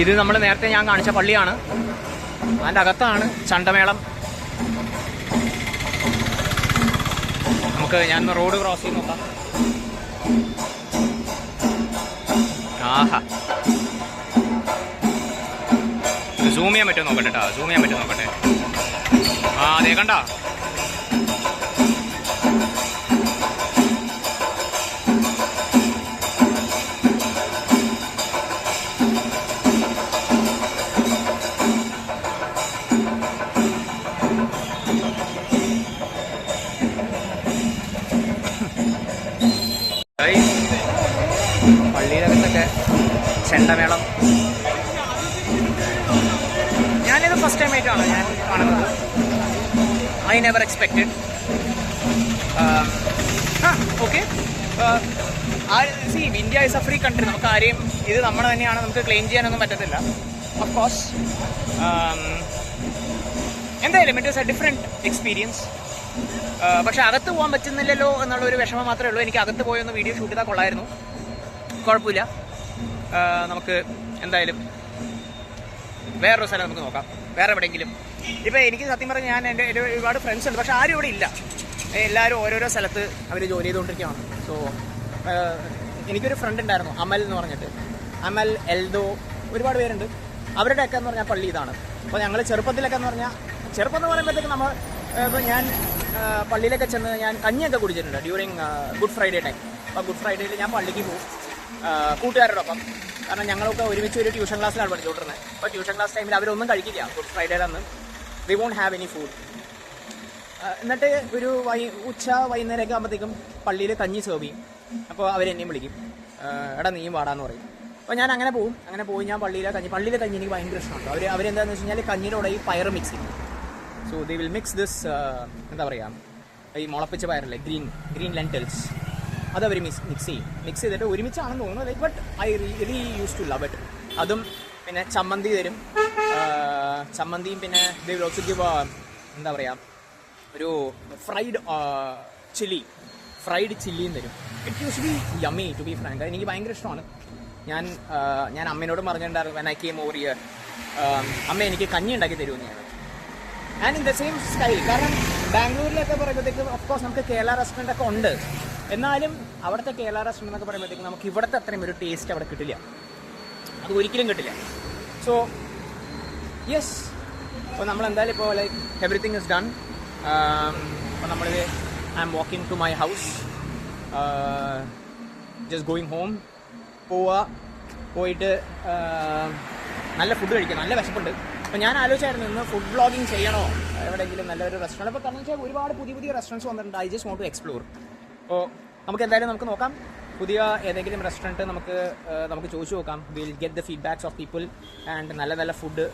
ഇത് നമ്മൾ നേരത്തെ ഞാൻ കാണിച്ച പള്ളിയാണ്, അതിൻ്റെ അകത്താണ് ചണ്ടമേളം. ഞാൻ റോഡ് ക്രോസ് ചെയ്ത് നോക്കാം. ആഹാ, സൂം ചെയ്യാൻ പറ്റുമോ നോക്കട്ടെ കേട്ടോ, സൂം ചെയ്യാൻ പറ്റുമോ നോക്കട്ടെ. ആ, അതേ കണ്ട. പള്ളിയിലകത്തൊക്കെ ചെണ്ടമേളം ഞാനിത് ഫസ്റ്റ് ടൈം ആയിട്ടാണ് ഞാൻ കാണുന്നത്. I never expected. Okay, India is A free country. നമുക്ക് ആരെയും ഇത് നമ്മൾ തന്നെയാണ്, നമുക്ക് ക്ലെയിം ചെയ്യാനൊന്നും പറ്റത്തില്ല. ഓഫ് കോഴ്സ് എന്തായാലും it is A different experience. പക്ഷെ അകത്ത് പോകാൻ പറ്റുന്നില്ലല്ലോ എന്നുള്ളൊരു വിഷമം മാത്രമേ ഉള്ളൂ. എനിക്ക് അകത്ത് പോയൊന്ന് വീഡിയോ ഷൂട്ട് ചെയ്താൽ കൊള്ളായിരുന്നു. കുഴപ്പമില്ല, നമുക്ക് എന്തായാലും വേറൊരു സ്ഥലം നമുക്ക് നോക്കാം, വേറെ എവിടെയെങ്കിലും. ഇപ്പോൾ എനിക്ക് സത്യം പറഞ്ഞാൽ ഞാൻ എൻ്റെ ഒരുപാട് ഫ്രണ്ട്സ് ഉണ്ട്, പക്ഷെ ആരും ഇവിടെ ഇല്ല. എല്ലാവരും ഓരോരോ സ്ഥലത്ത് അവർ ജോലി ചെയ്തുകൊണ്ടിരിക്കുകയാണ്. സോ എനിക്കൊരു ഫ്രണ്ട് ഉണ്ടായിരുന്നു, അമൽ എന്ന് പറഞ്ഞിട്ട്. അമൽ, എൽദോ, ഒരുപാട് പേരുണ്ട്. അവരുടെയൊക്കെ എന്ന് പറഞ്ഞാൽ പള്ളി ഇതാണ്. അപ്പോൾ ഞങ്ങൾ ചെറുപ്പത്തിലൊക്കെ എന്ന് പറഞ്ഞാൽ, ചെറുപ്പം എന്ന് പറയുമ്പോഴത്തേക്ക് നമ്മൾ ഇപ്പോൾ ഞാൻ പള്ളിയിലൊക്കെ ചെന്ന് ഞാൻ കഞ്ഞിയൊക്കെ കുടിച്ചിട്ടുണ്ട് ഡ്യൂറിങ് ഗുഡ് ഫ്രൈഡേ ടൈം. അപ്പോൾ ഗുഡ് ഫ്രൈഡേയിൽ ഞാൻ പള്ളിക്ക് പോകും കൂട്ടുകാരോടൊപ്പം. കാരണം ഞങ്ങളൊക്കെ ഒരുമിച്ച് ഒരു ട്യൂഷൻ ക്ലാസ്സിലാണ് പഠിച്ചുകൊണ്ടിരുന്നത്. അപ്പോൾ ട്യൂഷൻ ക്ലാസ് ടൈമിൽ അവരൊന്നും കഴിക്കില്ല ഗുഡ് ഫ്രൈഡേയിലന്ന്. We won't have any food. എന്നിട്ട് ഒരു വൈകുന്നേരമൊക്കെ ആകുമ്പോഴത്തേക്കും പള്ളിയിൽ കഞ്ഞി സെർവ് ചെയ്യും. അപ്പോൾ അവരെന്നെയും വിളിക്കും, എടാ നീയും വാടാന്ന് പറയും. അപ്പോൾ ഞാൻ അങ്ങനെ പോകും. അങ്ങനെ പോയി ഞാൻ പള്ളിയിലെ കഞ്ഞി എനിക്ക് ഭയങ്കര ഇഷ്ടമുണ്ട്. അവരെന്താണെന്ന് വെച്ച് കഴിഞ്ഞാൽ കഞ്ഞിയുടെ കൂടെ ഈ പയർ മിക്സ് ചെയ്യും. So they will mix this, എന്താ പറയുക, ഈ മുളപ്പിച്ച പയറല്ലേ, ഗ്രീൻ ലെൻറ്റിൽസ്, അത് അവർ മിക്സ് ചെയ്തിട്ട് ഒരുമിച്ചാണെന്ന് തോന്നുന്നു. Like but I really use to love it. അതും പിന്നെ ചമ്മന്തി തരും, ചമ്മന്തിയും പിന്നെ ദേ വിൽ ഓൾസോ ഗിവ് എന്താ പറയുക, ഒരു ഫ്രൈഡ് ചില്ലിയും തരും. It use be yummy to be frank. എനിക്ക് ഭയങ്കര ഇഷ്ടമാണ്. ഞാൻ അമ്മേനോടും പറഞ്ഞിട്ടുണ്ടായിരുന്നു when I came over here, അമ്മ എനിക്ക് കഞ്ഞി ഉണ്ടാക്കി തരുമെന്ന്. ഞാൻ and in the same style. കാരണം ബാംഗ്ലൂരിലൊക്കെ പറയുമ്പോഴത്തേക്ക് ഓഫ്കോഴ്സ് നമുക്ക് കേരള റെസ്റ്റോറൻ്റ് ഒക്കെ ഉണ്ട്, എന്നാലും അവിടുത്തെ കേരള റെസ്റ്റോറൻ്റ് എന്നൊക്കെ പറയുമ്പോഴത്തേക്ക് നമുക്ക് ഇവിടുത്തെ അത്രയും ഒരു ടേസ്റ്റ് അവിടെ കിട്ടില്ല, അത് ഒരിക്കലും കിട്ടില്ല. സോ യെസ്, അപ്പോൾ നമ്മൾ എന്തായാലും ഇപ്പോൾ ലൈക്ക് എവറിത്തിങ് ഇസ് ഡൺ. അപ്പോൾ നമ്മളിത് I am walking to my house, just going home. പോയിട്ട് നല്ല ഫുഡ് കഴിക്കാം, നല്ല വിശപ്പുണ്ട്. അപ്പോൾ ഞാൻ ആലോചിച്ചായിരുന്നു ഇന്ന് ഫുഡ് വ്ളോഗിങ് ചെയ്യണോ എവിടെയെങ്കിലും നല്ലൊരു റെസ്റ്റോറൻറ്റ്. അപ്പോൾ കാരണം വെച്ചാൽ ഒരുപാട് പുതിയ റെസ്റ്റോറൻറ്റ്സ് വന്നിട്ടുണ്ട്. I just want to explore. അപ്പോൾ നമുക്ക് എന്തായാലും നമുക്ക് നോക്കാം, പുതിയ ഏതെങ്കിലും റെസ്റ്റോറൻറ്റ് നമുക്ക് ചോദിച്ചു നോക്കാം. Will get the feedbacks of people and നല്ല ഫുഡ്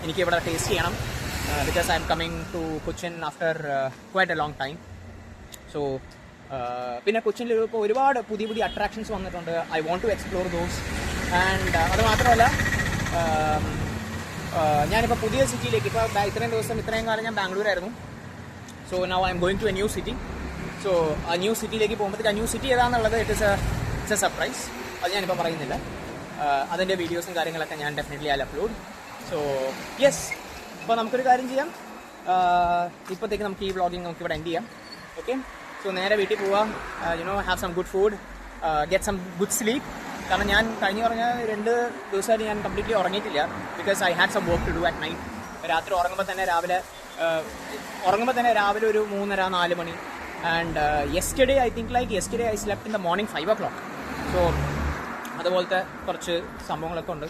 എനിക്ക് ഇവിടെ ടേസ്റ്റ് ചെയ്യണം. Because I am coming to Cochin after quite a long time. So പിന്നെ കൊച്ചിനിൽ ഇപ്പോൾ ഒരുപാട് പുതിയ അട്രാക്ഷൻസ് വന്നിട്ടുണ്ട്. I want to explore those. And അത് മാത്രമല്ല, ഞാനിപ്പോൾ പുതിയ സിറ്റിയിലേക്ക്, ഇപ്പോൾ ഇത്രയും കാലം ഞാൻ ബാംഗ്ലൂരായിരുന്നു. So now I am going to a new city. So ആ ന്യൂ സിറ്റിയിലേക്ക് പോകുമ്പോഴത്തേക്ക് ആ new city ഏതാണെന്നുള്ളത് it's A surprise. അത് ഞാനിപ്പോൾ പറയുന്നില്ല. അതിൻ്റെ വീഡിയോസും കാര്യങ്ങളൊക്കെ ഞാൻ definitely I upload. So yes, അപ്പോൾ നമുക്കൊരു കാര്യം ചെയ്യാം. ഇപ്പോഴത്തേക്ക് നമുക്ക് ഈ വ്ളോഗിങ് നമുക്ക് ഇവിടെ എൻഡ് ചെയ്യാം. ഓക്കെ, സോ നേരെ വീട്ടിൽ പോവാം. Have some good food, get some good sleep. കാരണം ഞാൻ പറഞ്ഞ 2 ദിവസമായിട്ട് ഞാൻ കംപ്ലീറ്റ്ലി ഉറങ്ങിയിട്ടില്ല. Because I had some work to do at night. രാത്രി ഉറങ്ങുമ്പോൾ തന്നെ രാവിലെ ഒരു 3:30-4 മണി. And yesterday I slept in the morning 5 o'clock. So അതുപോലത്തെ കുറച്ച് സംഭവങ്ങളൊക്കെ ഉണ്ട്.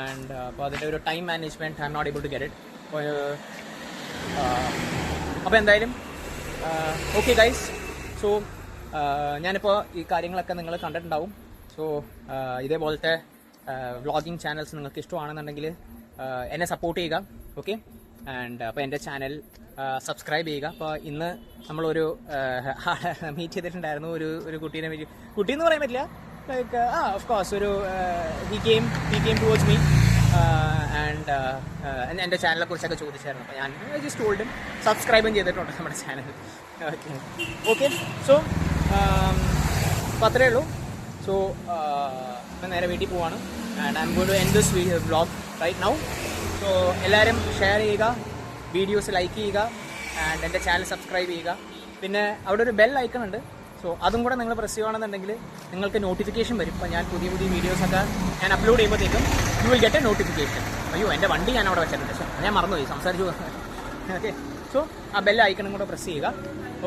ആൻഡ് അപ്പോൾ അതിൻ്റെ ഒരു time management I am not able to get it. അപ്പോൾ എന്തായാലും ഓക്കെ ഗൈസ്. സോ ഞാനിപ്പോൾ ഈ കാര്യങ്ങളൊക്കെ നിങ്ങൾ കണ്ടിട്ടുണ്ടാവും. സോ ഇതേപോലത്തെ വ്ളോഗിങ് ചാനൽസ് നിങ്ങൾക്ക് ഇഷ്ടമാണെന്നുണ്ടെങ്കിൽ എന്നെ സപ്പോർട്ട് ചെയ്യുക. ഓക്കെ, ആൻഡ് അപ്പോൾ എൻ്റെ ചാനൽ സബ്സ്ക്രൈബ് ചെയ്യുക. അപ്പോൾ ഇന്ന് നമ്മളൊരു മീറ്റ് ചെയ്തിട്ടുണ്ടായിരുന്നു, ഒരു കുട്ടീനെ കുട്ടിയെന്ന് പറയാൻ പറ്റില്ല, like of course he came towards me. And എൻ്റെ ചാനലിനെ കുറിച്ചൊക്കെ ചോദിച്ചായിരുന്നു. അപ്പോൾ ഞാൻ ജസ്റ്റ് ടോൾഡ് സബ്സ്ക്രൈബും ചെയ്തിട്ടുണ്ട് നമ്മുടെ ചാനൽ. ഓക്കെ സോ അപ്പോൾ അത്രയേ ഉള്ളൂ. സോ ഞാൻ നേരെ വീട്ടിൽ പോവാണ്. And I am going to end this vlog right now. So എല്ലാവരും ഷെയർ ചെയ്യുക, വീഡിയോസ് ലൈക്ക് ചെയ്യുക, ആൻഡ് എൻ്റെ ചാനൽ സബ്സ്ക്രൈബ് ചെയ്യുക. പിന്നെ അവിടെ ഒരു ബെൽ ഐക്കൺ ഉണ്ട്. സോ അതും കൂടെ നിങ്ങൾ പ്രസ് ചെയ്യുകയാണെന്നുണ്ടെങ്കിൽ നിങ്ങൾക്ക് നോട്ടിഫിക്കേഷൻ വരും. ഇപ്പോൾ ഞാൻ പുതിയ പുതിയ വീഡിയോസൊക്കെ ഞാൻ അപ്ലോഡ് ചെയ്യുമ്പോഴത്തേക്കും you will get A notification. അയ്യോ, എൻ്റെ വണ്ടി ഞാൻ അവിടെ വെച്ചിട്ടുണ്ട്. പക്ഷേ ഞാൻ മറന്നുപോയി സംസാരിച്ചു. ഓക്കെ, സോ ആ ബെൽ ഐക്കണും കൂടെ പ്രസ് ചെയ്യുക.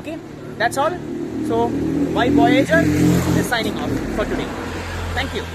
Okay, that's all. So Y Voyager is signing off for today. Thank U.